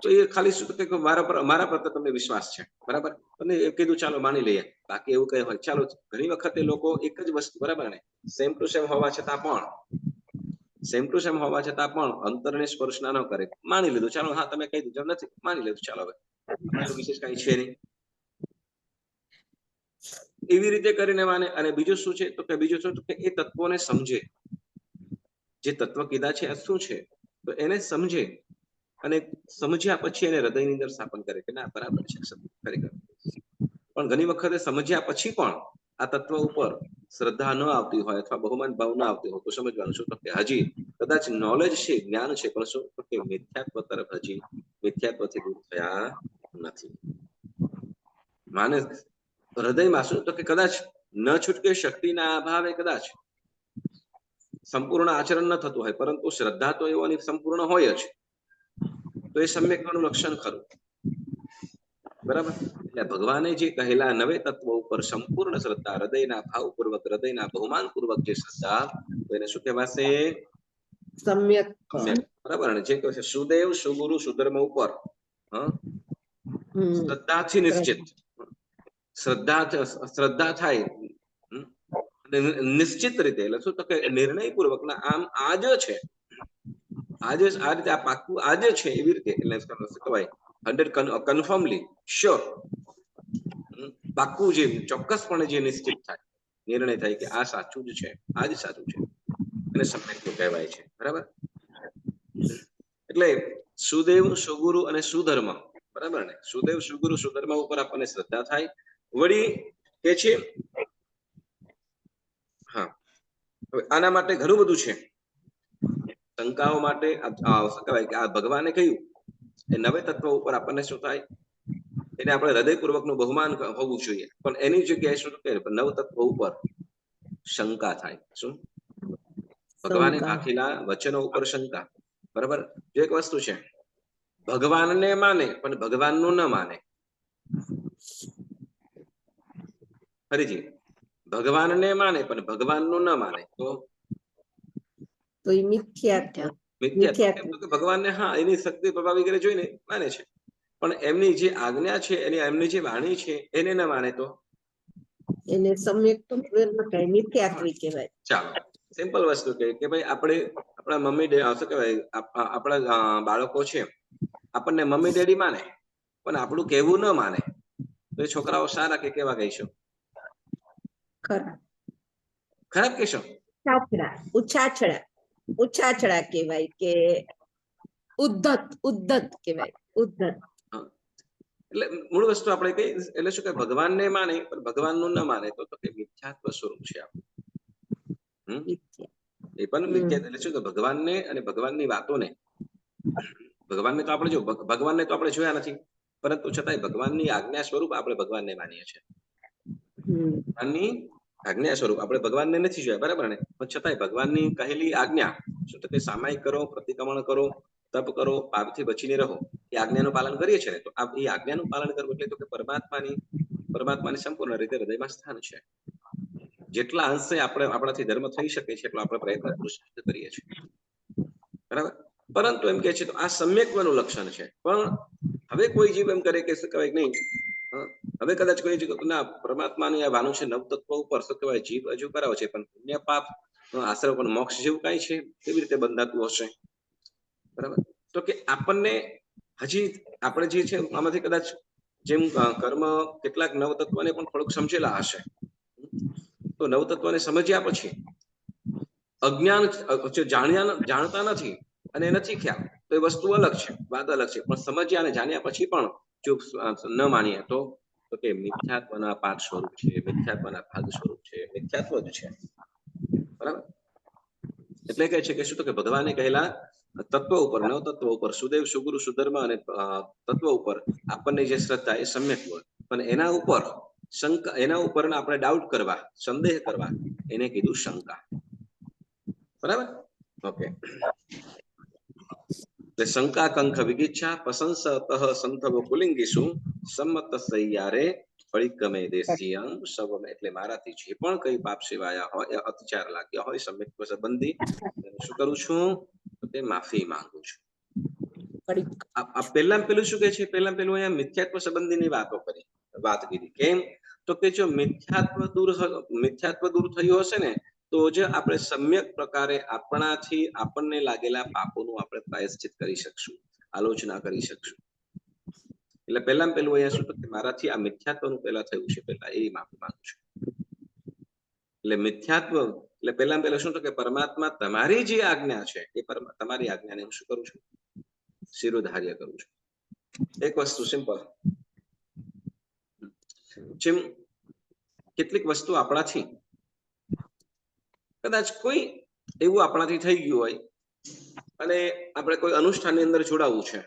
તો એ ખાલી શું કે મારા પ્રત્યે તમને વિશ્વાસ છે, બરાબર, અને એ કીધું ચાલો માની લઈએ. બાકી એવું કઈ હોય, ચાલો ઘણી વખતે લોકો એક જ વસ્તુ, બરાબર ને, સેમ ટુ સેમ હોવા છતાં પણ અંતરને સ્પર્શ ના કરે, માની લીધું, ચાલો હા તમે કહી દીધું, નથી માની લીધું, ચાલો હવે વિશેષ કઈ છે નહીં, એવી રીતે કરીને માને. અને બીજું શું છે તો કે બીજું શું કે એ તત્વોને સમજે, જે તત્વ કીધા છે આ શું છે તો એને સમજે અને સમજ્યા પછી એને હૃદયની અંદર સ્થાપન કરે કે ના બરાબર છે, ખરેખર. પણ ઘણી વખતે સમજ્યા પછી પણ આ તત્વ ઉપર શ્રદ્ધા ન આવતી હોય અથવા બહુમાન ભાવ ન આવતી હોય તો સમજવાનું શું તો કે હજી કદાચ નોલેજ છે, જ્ઞાન છે, પણ શું તો કે મિથ્યાત્વ તરફ હજી મિથ્યાત્વથી દૂર થયા નથી. માને હૃદયમાં શું તો કે કદાચ ન છૂટકે શક્તિના અભાવે કદાચ સંપૂર્ણ આચરણ ન થતું હોય, પરંતુ શ્રદ્ધા તો એવાની સંપૂર્ણ હોય જ, તો એ સમ્યક્ત્વનું લક્ષણ ખરું, બરાબર. એટલે ભગવાને જે કહેલા 9 તત્વો ઉપર સંપૂર્ણ શ્રદ્ધા, હૃદયના ભાવપૂર્વક, હૃદયના બહુમાનપૂર્વક જે શ્રદ્ધા, તો એને શું કહેવાશે? સમ્યક, બરાબર ને? જે કહે છે સુદેવ, સુગુરુ, સુધર્મ ઉપર શ્રદ્ધાથી નિશ્ચિત, શ્રદ્ધા થાય નિશ્ચિત રીતે, એટલે શું તો કે નિર્ણયપૂર્વક ના આમ આજ છે, આજે આ રીતે આ પાક્કું આજે છે એવી રીતે, એટલે શું કહેવાય 100 કન્ફર્મલી શ્યોર, પાક્કું જે ચોક્કસપણે જે નિશ્ચિત થાય, નિર્ણય થાય કે આ સાચું જ છે, આ જ સાચું છે, એને સમ્યક્ત્વ કહેવાય છે, બરાબર. એટલે સુદેવ, સુગુરુ અને સુધર્મ, બરાબર ને? સુદેવ, સુગુરુ, સુધર્મ ઉપર આપણને શ્રદ્ધા થાય. વળી કે છે હા, હવે આના માટે ઘણું બધું છે, શંકાઓ માટે શું કહેવાય કે આ ભગવાને કહ્યું એ 9 તત્વો ઉપર આપણને શું થાય, એને આપણે હૃદયપૂર્વકનું બહુમાન હોવું જોઈએ, પણ એની જગ્યાએ શું કે 9 તત્વો ઉપર શંકા થાય. શું? ભગવાને રાખેલા વચનો ઉપર શંકા, બરાબર. જો એક વસ્તુ છે, ભગવાનને માને પણ ભગવાનનું ન માને, ફરીથી ભગવાનને માને પણ ભગવાનનું ન માને તો એ મિથ્યાત્વ. મિથ્યાત્વ. કે ભગવાનને હા એની શક્તિ પ્રભાવ વગેરે જોઈને માને છે, પણ એમની જે આજ્ઞા છે, એમની જે વાણી છે એને ન માને તો એને સમ્યક્ત્વ મિથ્યાત્વી કહેવાય. ચાલો સિમ્પલ વસ્તુ કે ભાઈ આપણે આપણા મમ્મી શું કહેવાય આપણા બાળકો છે, આપણને મમ્મી ડેડી માને પણ આપણું કહેવું ન માને તો એ છોકરાઓ સારા કે કેવા કહીશો? ખરાબ કહેશો? ઉછાછડા કહેવાય કે ઉદ્ધત કહેવાય, ઉદ્ધત. એટલે મૂળ વસ્તુ આપણે કઈ એટલે શું કે ભગવાનને માને પણ ભગવાનનું ન માને તો કે મિથ્યાત્વ સ્વરૂપ છે આપણું. એ પણ મિથ્યા એટલે શું કે ભગવાનને અને ભગવાનની વાતોને, ભગવાનને તો આપણે ભગવાનને તો આપણે જોયા નથી, પરંતુ છતાંય ભગવાનની આજ્ઞા સ્વરૂપ આપણે ભગવાનને માનીએ છીએ. ભગવાનની આજ્ઞા સ્વરૂપ આપણે ભગવાનને નથી જોયા, બરાબર ને? પણ છતાંય ભગવાનની કહેલી આજ્ઞા શું તો કે સામાયિક કરો, પ્રતિક્રમણ કરો, તપ કરો, પાપથી બચીને રહો, એ આજ્ઞાનું પાલન કરીએ છીએ ને, તો એ આજ્ઞાનું પાલન કરવું એટલે તો કે પરમાત્માની સંપૂર્ણ રીતે હૃદયમાં સ્થાન છે. જેટલા અંશે આપણાથી ધર્મ થઈ શકે છે એટલો આપણે પ્રયત્ન પુરુષાર્થ કરીએ છીએ, બરાબર. પરંતુ એમ કે છે તો આ સમ્યક્વનું લક્ષણ છે. પણ હવે કોઈ જીવ એમ કરે કે શું કહેવાય નહીં, હવે કદાચ કોઈ ના પરમાત્માની આ વાનું છે નવતત્વ ઉપર શું કહેવાય જીવ હજુ કરાવે છે, પણ પુણ્ય પાપ આશ્રય પણ મોક્ષ જેવું કઈ છે કેવી રીતે બંધાતું હશે, બરાબર. તો કે આપણને હજી આપણે જે છે આમાંથી કદાચ જેમ કર્મ કેટલાક નવતત્વને પણ થોડુંક સમજેલા હશે, તો નવતત્વને સમજ્યા પછી અજ્ઞાન જાણતા નથી અને નથી ખ્યાલ, તો એ વસ્તુ અલગ છે, વાત અલગ છે. પણ સમજ્યા અને જાણ્યા પછી પણ જો ન માનીએ તો કે મિથ્યાત્વના પાઠ સ્વરૂપ છે, મિથ્યાત્વના ભાગ સ્વરૂપ છે, મિથ્યાત્વ જ છે, બરાબર. એટલે કહે છે કે શું તો કે ભગવાને કહેલા તત્વ ઉપર, નવ તત્વ ઉપર, સુદેવ, સુગુરુ, સુધર્મ અને તત્વ ઉપર આપણને જે શ્રદ્ધા એ સમ્યક હોય, પણ એના ઉપર શંકા, એના ઉપર આપણે ડાઉટ કરવા, સંદેહ કરવા, એને કીધું શંકા, બરાબર. ઓકે. શંકા કંખ વિગીચ્છા પ્રશંસતઃ સંથવ પુલિંગીસુ સંમત સૈયારે ફળિકમે દેશિયમ સવમ, એટલે મારાથી જે પણ કઈ પાપ સેવાયા હોય, અતિચાર લાગ્યા હોય સમ્યક સંબંધી, શું કરું છું તો તે માફી માંગુ છું. પેલું શું કે છે, પેલું અહીંયા મિથ્યાત્વ સંબંધીની વાત કીધી. કેમ તો કે જો મિથ્યાત્વ દૂર થયું હશે ને તો જ આપણે સમ્યક પ્રકારે આપણને લાગેલા પાપોનું આપણે પ્રાયશ્ચિત કરી શકશું, આલોચના કરી શકશું. એટલે પેલું અહીંયા શું કે મારાથી આ મિથ્યાત્વનું પહેલા થયું છે, પહેલા એ માફી માંગુ છું. એટલે મિથ્યાત્વ એટલે પહેલા શું તો કે પરમાત્મા તમારી જે આજ્ઞા છે એ તમારી આજ્ઞાને હું શું કરું છું, શિરોધાર્ય કરું છું. એક વસ્તુ સિમ્પલ, જેમ કેટલીક વસ્તુ આપણાથી કદાચ કોઈ એવું આપણાથી થઈ ગયું હોય અને આપણે કોઈ અનુષ્ઠાનની અંદર જોડાવું છે,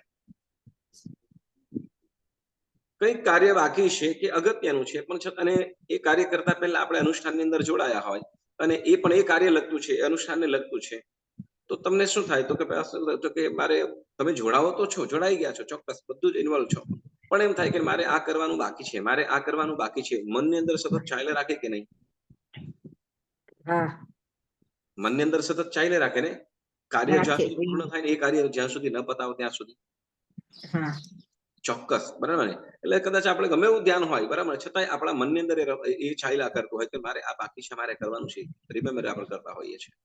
કઈક કાર્ય બાકી છે કે અગત્યનું છે, પણ છતાં એ કાર્ય કરતા પહેલા આપણે અનુષ્ઠાનની અંદર જોડાયા હોય અને એ પણ એ કાર્ય લગતું છે, અનુષ્ઠાનને લગતું છે, તો તમને શું થાય તો કે મારે તમે જોડાવો તો છો, જોડાઈ ગયા છો, ચોક્કસ બધું જ ઇન્વોલ્વ છો, પણ એમ થાય કે મારે આ કરવાનું બાકી છે, મારે આ કરવાનું બાકી છે. મનની અંદર સતત ચાલ્યા રાખે કે નહીં? મનની અંદર સતત ચાલ્યા રાખે ને, કાર્ય જ્યાં સુધી પૂર્ણ થાય ને એ કાર્ય જ્યાં સુધી ન પતાવો ત્યાં સુધી, ચોક્કસ, બરાબર ને? એટલે કદાચ આપણે ગમે એવું ધ્યાન હોય, બરાબર, છતાંય આપણા મનની અંદર એ ચાલ્યા કરતું હોય કે મારે આ બાકી છે, મારે કરવાનું છે, રિમેમ્બર આપણે કરતા હોઈએ છીએ.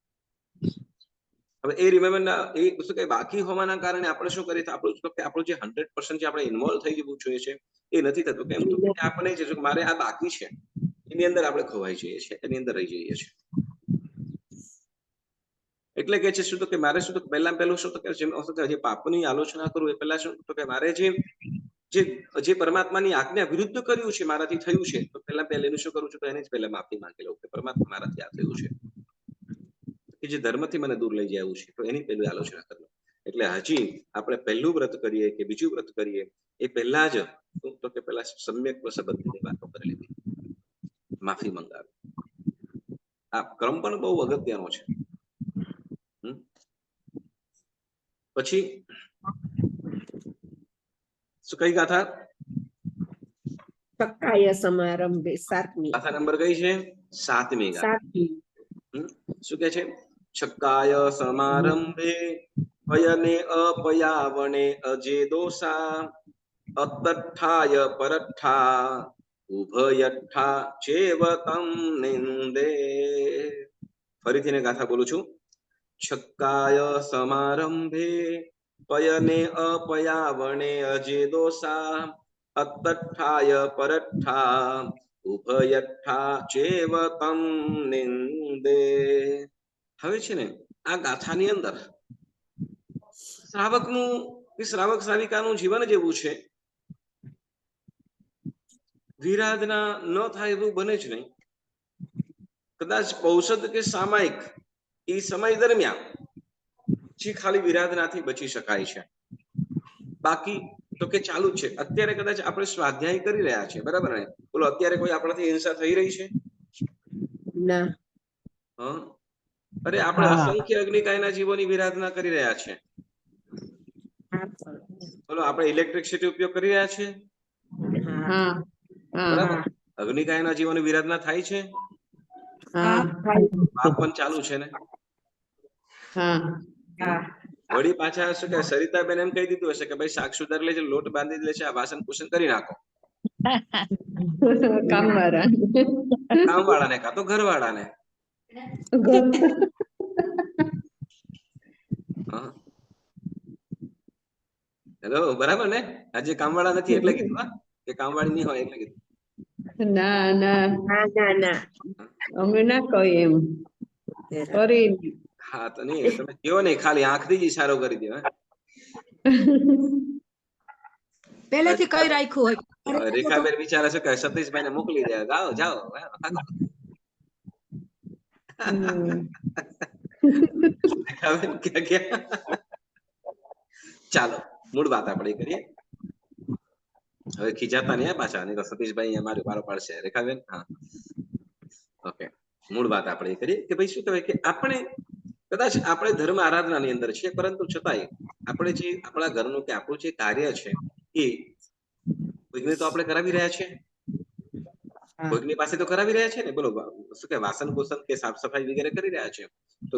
હવે એ રિમેમ્બર એ શું કે બાકી હોવાના કારણે આપણે શું કરીએ, આપણું જે 100% જે આપણે ઇન્વોલ્વ થઈ જવું જોઈએ છે એ નથી થતું. કેમ તો આપણે જે મારે આ બાકી છે એની અંદર આપણે ખોવાઈ જઈએ છીએ, એની અંદર રહી જઈએ છીએ. એટલે કે છે શું તો કે મારે શું તો પહેલું શું તો કે જે પાપની આલોચના કરું એ પહેલા શું તો કે મારે જે પરમાત્માની આજ્ઞા વિરુદ્ધ કર્યું છે, મારાથી થયું છે, તો પહેલા એનું શું કરું છું તો એને જ પહેલા માફી માંગી લઉં કે પરમાત્મા મારાથી આ થયું છે કે જે ધર્મથી મને દૂર લઈ જાય છે, તો એની પહેલી આલોચના કરું. એટલે હજી આપણે પહેલું વ્રત કરીએ કે બીજું વ્રત કરીએ એ પહેલા જ તો કે પહેલા સમ્યક સંબંધીની વાતો કરી લીધી, માફી મંગાવી. આ ક્રમ પણ બહુ અગત્યનો છે. પછી શું કઈ ગાથા? છક્કાય સમારંભે, 7મી ગાથા નંબર કઈ છે? 7મી ગાથા. શું કે છે? છક્કાય સમારંભે ભયને અપયાવણે અજે દોષા અતઠ્ઠાય પરઠ્ઠા ઉભયઠ્ઠા ચેવ તમ નિંદે. ફરીથી ને ગાથા બોલું છું. છક્કાય સમારંભે પયને અપયાવણે અજે દોષા અતઠ્ઠાય પરઠ્ઠા ઉભયઠ્ઠા ચેવ તમ નિંદે. હવે છે ને આ ગાથાની અંદર શ્રાવક શ્રાવિકાનું જીવન જ એવું છે, વિરાધના ન થાય એવું બને જ નહીં. કદાચ ઔષધ કે સામાયિક એ સમય દરમિયાન જે ખાલી વિરાધનાથી બચી શકાય છે, બાકી તો કે ચાલુ જ છે. અત્યારે કદાચ આપણે સ્વાધ્યાય કરી રહ્યા છે, બરાબર ને? બોલો, અત્યારે કોઈ આપણાથી હિંસા થઈ રહી છે? ના. હા, અરે આપણે હા. અસંખ્ય અગ્નિકાયના જીવોની વિરાધના કરી રહ્યા છે. બોલો, આપણે ઇલેક્ટ્રિસિટી ઉપયોગ કરી રહ્યા છે, હા હા બરાબર? અગ્નિકાયના જીવોની વિરાધના થાય છે, હા પાપ પણ ચાલુ છે ને. હા વળી પાછા શું કે સરિતાબેન એમ કહી દીધું હશે કે ભાઈ શાક સુધાર લેજે, લોટ બાંધી લેશે, આ વાસણ કુસન કરી નાખો. કામવાળા કામ વાળાને કાં તો ઘર વાળાને. હેલો, બરાબર ને? આજે કામવાળા નથી એટલે કીધું, હા, કે કામવાળી નહીં હોય એટલે કીધું. ના ના ના ના ના. અમે ના કહી એમ કરી હા, તો નહીં તમે કહો નહીં, ખાલી આંખથી જ ઈશારો કરી દો. પહેલેથી કઈ રાખ્યું હોય. રેખાબેન વિચારે છે કે સતીશભાઈ ને મોકલી દે, જાઓ જાઓ. રેખાબેન ક્યાં ગયા? ચાલો, મૂળ વાત આપણે કરીએ. હવે ખીજાતા નહીં પાછા, નહીં તો સતીશભાઈ અહીંયા મારું પારો પાડશે. રેખાબેન, હા, ઓકે. મૂળ વાત આપણે કરીએ કે ભાઈ શું કહેવાય કે આપણે કદાચ આપણે ધર્મ આરાધનાની અંદર છીએ, પરંતુ છતાંય આપણે જે આપણા ઘરનું કે આપણું જે કાર્ય છે એ કોઈકને તો આપણે કરાવી રહ્યા છીએ, કોઈકની પાસે તો કરાવી રહ્યા છે ને. બોલો, શું કે વાસણ કુસન કે સાફ સફાઈ વગેરે કરી રહ્યા છે, તો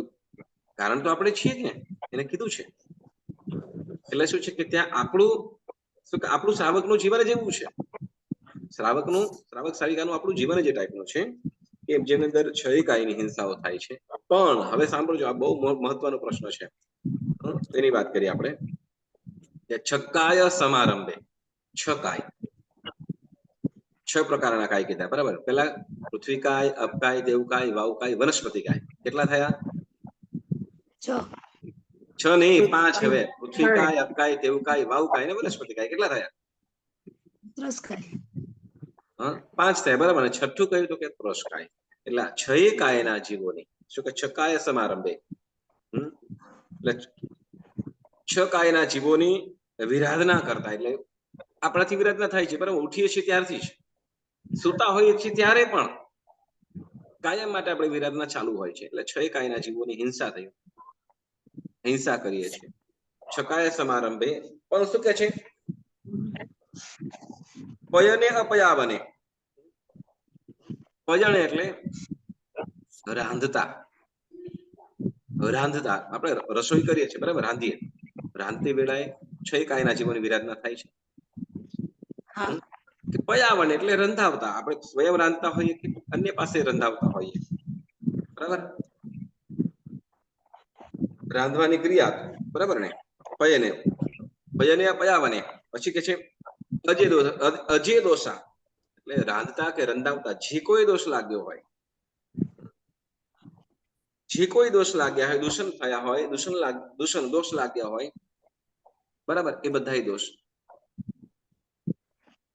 કારણ તો આપણે છીએ જ ને, એને કીધું છે. એટલે શું છે કે ત્યાં આપણું શું કે આપણું શ્રાવકનું જીવન જ એવું છે. શ્રાવક શ્રાવિકાનું આપણું જીવન જ એ ટાઈપનું છે કે જેની અંદર 6 કાયની હિંસાઓ થાય છે. પણ હવે સાંભળજો, આ બહુ મહત્વનો પ્રશ્ન છે, એની વાત કરીએ આપણે. કે છકાય સમારંભે, 6 કાય, 6 પ્રકારના કાય કીધા, બરાબર? પેલા પૃથ્વી કાય, અપકાય, દેવકાય, વાવકાય, વનસ્પતિ કાય. કેટલા થયા? 6 નહીં, 5. હવે પૃથ્વી કાય, અપકાય, દેવકાય, વાવકાય ને વનસ્પતિ કાય. કેટલા થયા? 5 થયા, બરાબર ને? છઠ્ઠું કહ્યું તો કે ત્રસ્કાય. એટલે 6 કાયના જીવોની શું કે છકાય સમારંભે, એટલે 6 કાયના જીવોની વિરાધના કરતા. એટલે આપણાથી વિરાધના થાય છે, બરાબર? ઉઠીએ છીએ ત્યારથી જ, સુતા હોઈએ છીએ ત્યારે પણ કાયમ માટે આપણે વિરાધના ચાલુ હોય છે. એટલે 6 કાયના જીવોની હિંસા થઈ, હિંસા કરીએ છીએ. છકાય સમારંભે પણ શું કે છે? પયને અપયાવને. પયણ એટલે રાંધતા, રાંધતા. આપણે રસોઈ કરીએ છીએ, બરાબર? રાંધીએ, રાંધતી વેળાએ 6 કાયના જીવોની વિરાધના થાય છે. કે પયાવન એટલે રંધાવતા. આપણે સ્વયં રાંધતા હોઈએ કે અન્ય પાસે રંધાવતા હોઈએ, બરાબર? રાંધવાની ક્રિયા, બરાબર ને? પયને પયાવને. પછી કે છે અજે દોષા, એટલે રાંધતા કે રંધાવતા જે કોઈ દોષ લાગ્યો હોય, જે કોઈ દોષ લાગ્યા હોય, દૂષણ થયા હોય, દોષ લાગ્યા હોય, બરાબર? એ બધા દોષ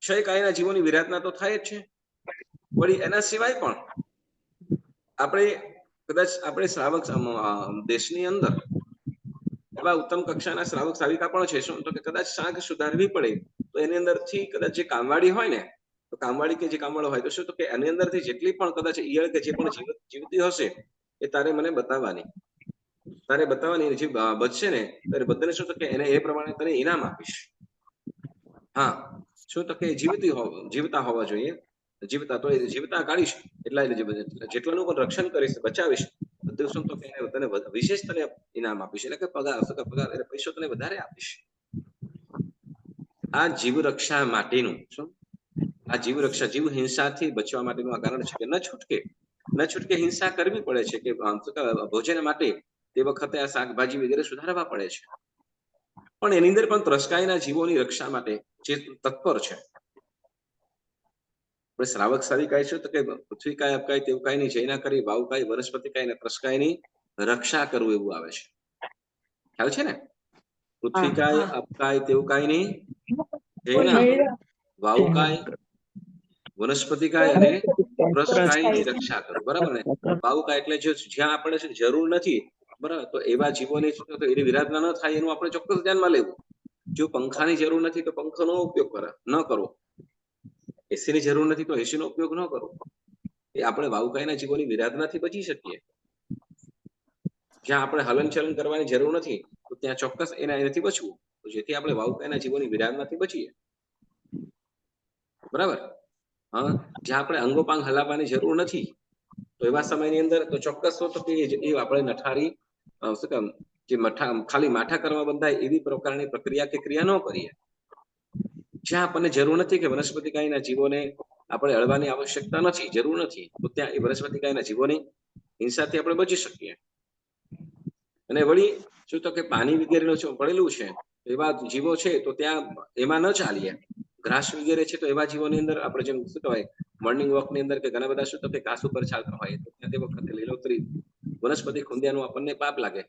6 કાયના જીવોની વિરાધના તો થાય જ છે. વળી એના સિવાય પણ આપણે કદાચ આપણે શ્રાવક દેશની અંદર એવા ઉત્તમ કક્ષાના શ્રાવક શ્રાવિકા પણ છે. શું તો કે કદાચ શાક સુધારવી પડે તો એની અંદરથી કદાચ જે કામવાળી હોય ને, તો કામવાળી કે જે કામવાળો હોય તો શું તો કે એની અંદરથી જેટલી પણ કદાચ ઈયળ કે જે પણ જીવતી હશે એ તારે મને બતાવવાની, જે બચશે ને ત્યારે બધાને શું તો કે એને એ પ્રમાણે તને ઇનામ આપીશ. હા, શું તો કે જીવતા હોવા જોઈએ, જીવતા તો જીવતા કાઢીશ, એટલા જેટલાનું પણ રક્ષણ કરીશ, બચાવીશ, બધું શું તો કે તને વિશેષ તને ઇનામ આપીશ. એટલે કે પગાર એટલે પૈસો તને વધારે આપીશ. આ જીવ રક્ષા માટેનું શું, આ જીવ રક્ષા, જીવ હિંસાથી બચવા માટેનું આ કારણ છે કે ન છૂટકે હિંસા કરવી પડે છે. કે ભોજન માટે તે વખતે આ શાકભાજી વગેરે સુધારવા પડે છે. પણ એની અંદર પણ ત્રસ્કાયના જીવોની રક્ષા માટે જે તત્પર છે. આપણે શ્રાવક શ્રાવિકાય છે તો કે પૃથ્વી કાય, અપકાય, દેવકાયની જૈના કરી, વાવકાય, વનસ્પતિ કાય અને ત્રસ્કાયની રક્ષા કરવું, એવું આવે છે. ખ્યાલ છે ને? પૃથ્વી કાય, અપકાય, દેવકાયની જૈના, વાવકાય, વનસ્પતિ કાય અને પ્રસકાયની રક્ષા કરું, બરાબર ને? ભાવુકા એટલે જ્યાં આપણે છે જરૂર નથી, બરાબર, તો એવા જીવોની એની વિરાધના ન થાય એનું આપણે ચોક્કસ ધ્યાનમાં લેવું. જો પંખાની જરૂર નથી તો પંખાનો ઉપયોગ ન કરવો, એસી ની જરૂર નથી તો એસી નો ઉપયોગ ન કરવો. એ આપણે ભાવુકાઈના જીવોની વિરાધનાથી બચી શકીએ. જ્યાં આપણે હલનચલન કરવાની જરૂર નથી તો ત્યાં ચોક્કસ એનાથી બચવું, જેથી આપણે ભાવુકાઈના જીવોની વિરાધનાથી બચીએ, બરાબર. હા, જ્યાં આપણે અંગોપાંગ હલાવવાની જરૂર નથી તો એવા સમયની અંદર તો ચોક્કસ તો કે એ આપણે નઠારી શું કામ જે ખાલી માઠા કરવા બંધાય એવી પ્રકારની પ્રક્રિયા કે ક્રિયા ન કરીએ. જ્યાં આપણને જરૂર નથી કે વનસ્પતિકાયના જીવોને આપણે અડવાની આવશ્યકતા નથી, જરૂર નથી, તો ત્યાં એ વનસ્પતિકાયના જીવોની હિંસાથી આપણે બચી શકીએ. અને વળી શું તો કે પાણી વગેરેનું પડેલું છે એવા જીવો છે તો ત્યાં એમાં ન ચાલીએ. ઘાસ વગેરે છે તો એવા જીવોની અંદર આપણે જેમ શું કહેવાય મોર્નિંગ વોક ની અંદર કે ઘણા બધા શું તો કે ઘાસ ઉપર ચાલતા હોય તો ત્યાં તે વખતે લીલોતરી વનસ્પતિ ખૂંદિયાનું આપણને પાપ લાગે.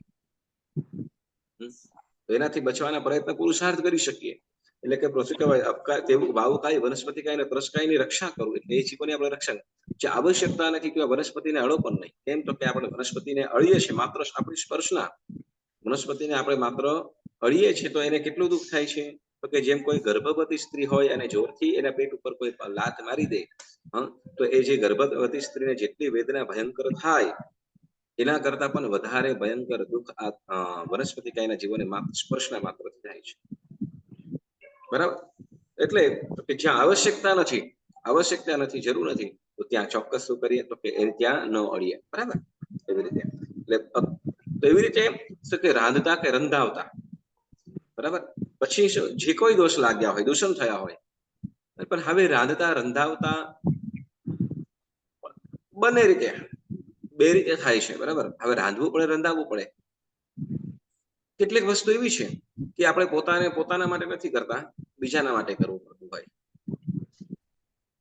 એનાથી બચવાના પ્રયત્ન પુરુષાર્થ કરી શકીએ. એટલે કે શું કહેવાય તેવું ભાવુકાય વનસ્પતિકાય અને પ્રસકાયની રક્ષા કરવું, એટલે એ જીવોની આપણે રક્ષા. જે આવશ્યકતા નથી કે વનસ્પતિને અડો પણ નહીં. કેમ તો કે આપણે વનસ્પતિને અળીએ છીએ માત્ર આપણી સ્પર્શના, વનસ્પતિને આપણે માત્ર અળીએ છીએ તો એને કેટલું દુઃખ થાય છે. તો કે જેમ કોઈ ગર્ભવતી સ્ત્રી હોય અને જોરથી એના પેટ ઉપર કોઈ લાત મારી દે, તો એ જે ગર્ભવતી સ્ત્રીને જેટલી વેદના ભયંકર થાય એના કરતા પણ વધારે ભયંકર દુઃખ આ વનસ્પતિકાયના જીવોને સ્પર્શના માત્ર થાય છે, બરાબર. એટલે કે જ્યાં આવશ્યકતા નથી, જરૂર નથી, તો ત્યાં ચોક્કસ શું કરીએ તો કે ત્યાં ન અડીએ, બરાબર. એવી રીતે એટલે તો એવી રીતે શું કે રાંધતા કે રંધાવતા, બરાબર. પછી જે કોઈ દોષ લાગ્યા હોય, દૂષણ થયા હોય, પણ હવે રાંધતા રંધાવતા બંને રીતે બે રીતે થાય છે, બરાબર. હવે રાંધવું પડે, રંધાવવું પડે. કેટલીક વસ્તુ એવી છે કે આપણે પોતાના માટે નથી કરતા, બીજાના માટે કરવું પડતું હોય.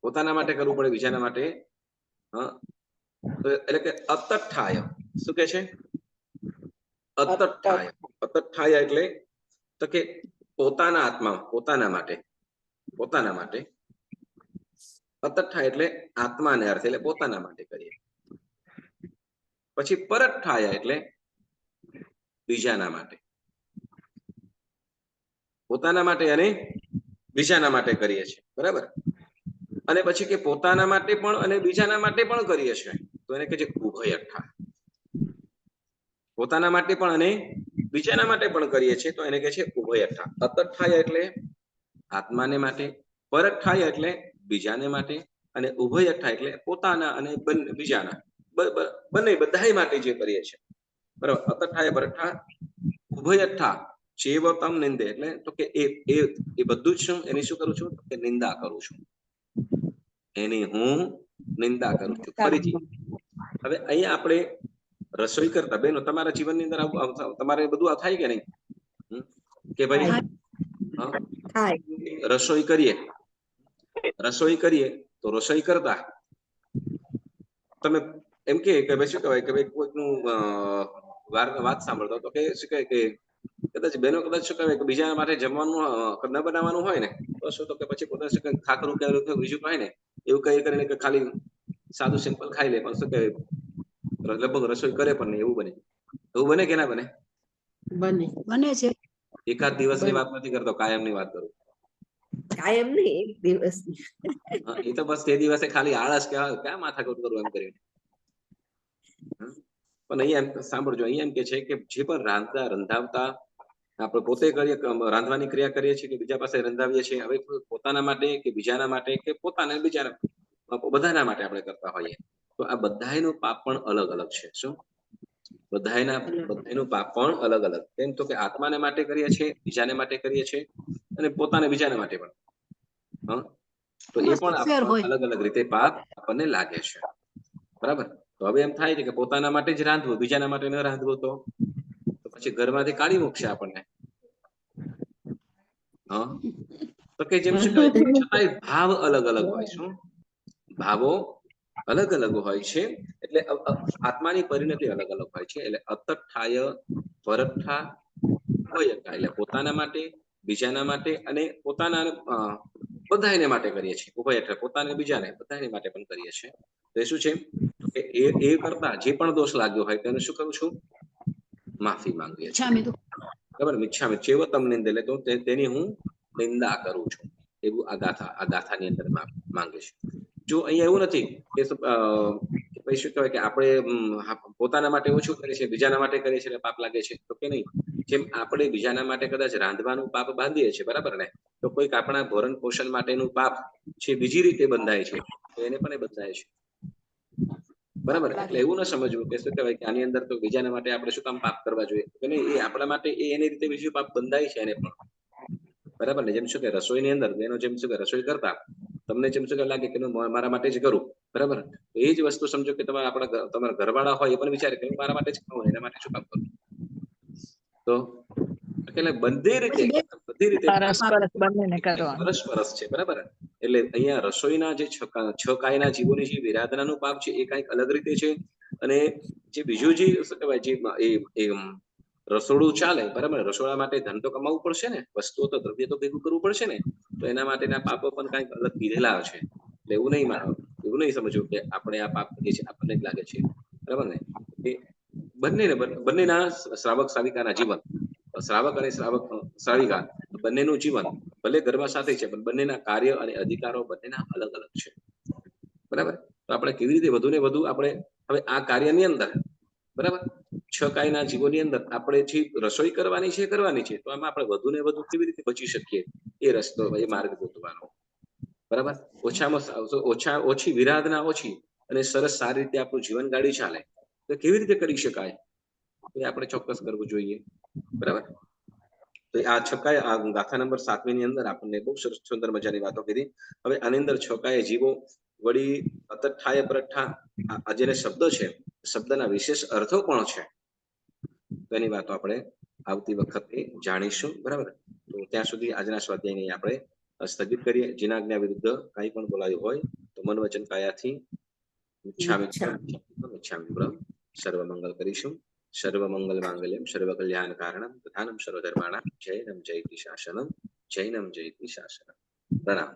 પોતાના માટે કરવું પડે, બીજાના માટે. એટલે કે અતઠાય, શું કે છે? અતઠાય એટલે તો કે પોતાના આત્મા, પોતાના માટે અતઠાય એટલે આત્માને અર્થે, એટલે પોતાના માટે કરીએ. પછી પરઠાય એટલે બીજાના માટે, પોતાના માટે અને બીજાના માટે કરીએ છીએ, બરાબર. અને પછી કે પોતાના માટે પણ અને બીજાના માટે પણ કરીએ છીએ તો એને કહે છે ઉભયઠા. પોતાના માટે પણ અને બીજાના માટે પણ કરીએ છીએ તો એને કહે છે ઉભયઠા. અતઠાય એટલે આત્માને માટે, પરઠાય એટલે બીજાને માટે, અને ઉભયઠા એટલે પોતાના અને બીજાના, બંને બધા માટે જે કરીએ છીએ, બરાબર. અતઠાય પરઠા ઉભયઠા ચેવતમ નિંદે એટલે તો કે એ બધું જ શું એની શું કરું છું કે નિંદા કરું છું, એની હું નિંદા કરું છું. ફરીથી હવે અહીંયા આપણે રસોઈ કરતા બેનો તમારા જીવનની અંદર તમારે બધું થાય કે નહીં કે ભાઈ રસોઈ કરીએ તો રસોઈ કરતા તમે એમ કે ભાઈ શું કહેવાય કે ભાઈ કોઈકનું વાત સાંભળતો તો કે શું કહે કે કદાચ બેનો કદાચ શું કહેવાય કે બીજા માટે જમવાનું ન બનાવવાનું હોય ને તો શું તો કે પછી પોતે શું કહે ખાખરું કે બીજું કહે ને એવું કઈ કરીને કે ખાલી સાદું સિમ્પલ ખાઈ લે, પણ શું કહે લગભગ રસોઈ કરે પણ નહીં. એવું બને કે ના બને? બને છે. એકાદ દિવસની વાત નથી કરતો, કાયમની વાત કરું. કાયમ નહીં, એક દિવસની. એ તો બસ તે દિવસે ખાલી આળસ કે ક્યાં માથાકૂટ કરું એમ કરીને. પણ અહીંયા એમ સાંભળજો, અહીંયા એમ કે છે કે જે પણ રાંધતા રંધાવતા આપણે પોતે કરીએ, રાંધવાની ક્રિયા કરીએ છીએ કે બીજા પાસે રંધાવીએ છીએ, હવે પોતાના માટે કે બીજાના માટે કે પોતાના બીજાના બધાના માટે આપણે કરતા હોઈએ તો આ બધાયનું પાપ પણ અલગ અલગ છે. શું? બધાયનું પાપ પણ અલગ અલગ. કેમ તો કે આત્માને માટે કરીએ છીએ, બીજાને માટે કરીએ છીએ, અને પોતાને બીજાને માટે પણ. તો એ પણ અલગ અલગ રીતે પાપ આપણને લાગે છે, બરાબર. તો હવે એમ થાય છે કે પોતાના માટે જ રાંધવું, બીજાના માટે ન રાંધવું તો પછી ઘરમાંથી કાઢી મૂકશે આપણને. તો કે જેમ શું કહેવાય છતાંય ભાવ અલગ અલગ હોય. શું? ભાવો અલગ અલગ હોય છે, એટલે આત્માની પરિણતિ અલગ અલગ હોય છે. એટલે અતઠાય પરઠા ઉભયઠા એટલે પોતાના માટે, બીજાના માટે અને પોતાના બધાને માટે કરીએ છીએ. ઉભયઠા પોતાને બીજાને બધાને માટે પણ કરીએ છીએ. તો એ શું છે કે એ કરતા જે પણ દોષ લાગ્યો હોય તેને શું કરું છું, માફી માંગીએ છીએ. ઈચ્છામી તો બરાબર, મિચ્છામિ ચેવતમ નિંદે, તો તેની હું નિંદા કરું છું, એવું આ ગાથાની અંદર માંગે છે. જો અહીંયા એવું નથી કે પછી શું કહેવાય કે આપણે પોતાના માટે ઓછું કરીએ છીએ, બીજાના માટે કરીએ છીએ પાપ લાગે છે, તો કે નહીં. જેમ આપણે બીજાના માટે કદાચ રાંધવાનું પાપ બાંધીએ છીએ, બરાબર ને, તો કોઈક આપણા ભરણ પોષણ માટેનું પાપ છે બીજી રીતે બંધાય છે, તો એને પણ એ બંધાય છે. બરાબર, એટલે એવું ન સમજવું કે શું કહેવાય કે આની અંદર તો બીજાના માટે આપણે શું કામ પાપ કરવા જોઈએ, કે નહીં, એ આપણા માટે એની રીતે બીજું પાપ બંધાય છે એને પણ. બરાબર ને, જેમ શું કે રસોઈની અંદર એનો જેમ શું કે રસોઈ કરતા તમને જેમ શું કે લાગે કે મારા માટે જ કરું, બરાબર, એ જ વસ્તુ સમજો કે તમારા ઘરવાળા હોય એ પણ વિચારે કે મારા માટે જ ખાવું, એના માટે શું કામ કરું. તો એટલે બધી રીતે પરસ્પર બંનેને કરવાનું. પરસ્પરસ છે, બરાબર. એટલે અહીંયા રસોઈના જે છ કાયના જીવોની જે વિરાધનાનું પાપ છે એ કઈક અલગ રીતે છે, અને જે બીજું જે શું કહેવાય જે એ રસોડું ચાલે, બરાબર, રસોડા માટે ધન તો કમાવવું પડશે ને, વસ્તુઓ તો દ્રવ્ય તો ભેગું કરવું પડશે ને, તો એના માટેના પાપો પણ કઈક અલગ કીધેલા છે. એટલે એવું નહીં સમજવું કે આપણે આ પાપ કરીએ છીએ આપણને જ લાગે છે, બરાબર ને. એ બંનેના શ્રાવક શ્રાવિકાના જીવન, શ્રાવક અને શ્રાવિકા બંનેનું જીવન ભલે ઘરમાં સાથે છે પણ બંનેના કાર્ય અને અધિકારો બંનેના અલગ અલગ છે, બરાબર. તો આપણે કેવી રીતે વધુ ને વધુ આપણે હવે આ કાર્યની અંદર, બરાબર, છ કાયના જીવોની અંદર આપણે જે રસોઈ કરવાની છે, તો આમાં આપણે વધુ ને વધુ કેવી રીતે બચી શકીએ એ રસ્તો, એ માર્ગ ગોતવાનો, બરાબર. ઓછી વિરાધના ઓછી અને સરસ સારી રીતે આપણું જીવન ગાડી ચાલે, તો કેવી રીતે કરી શકાય એ આપણે ચોક્કસ કરવું જોઈએ, બરાબર. તો આ છકાય આ ગાથા નંબર 7 ની અંદર આપણને બહુ સરસ સુંદર મજાની વાતો કીધી. હવે આની અંદર છકાય જીવો વળી અતઠાય પરઠા આ જે શબ્દો છે, શબ્દના વિશેષ અર્થો પણ છે, તો એની વાતો આપણે આવતી વખતે જાણીશું, બરાબર. તો ત્યાં સુધી આજના સ્વાધ્યાયને આપણે સ્થગિત કરીએ. જેના આજ્ઞા વિરુદ્ધ કંઈ પણ બોલાયું હોય તો મન વચન કાયાથી સર્વ મંગલ કરીશું. સર્વ મંગલ માંગલ્યમ સર્વ કલ્યાણ કારણમ તથાનમ સર્વધર્માણામ જૈનમ જયતિ શાસનમ, જૈનમ જયતિ શાસનમ. પ્રણામ.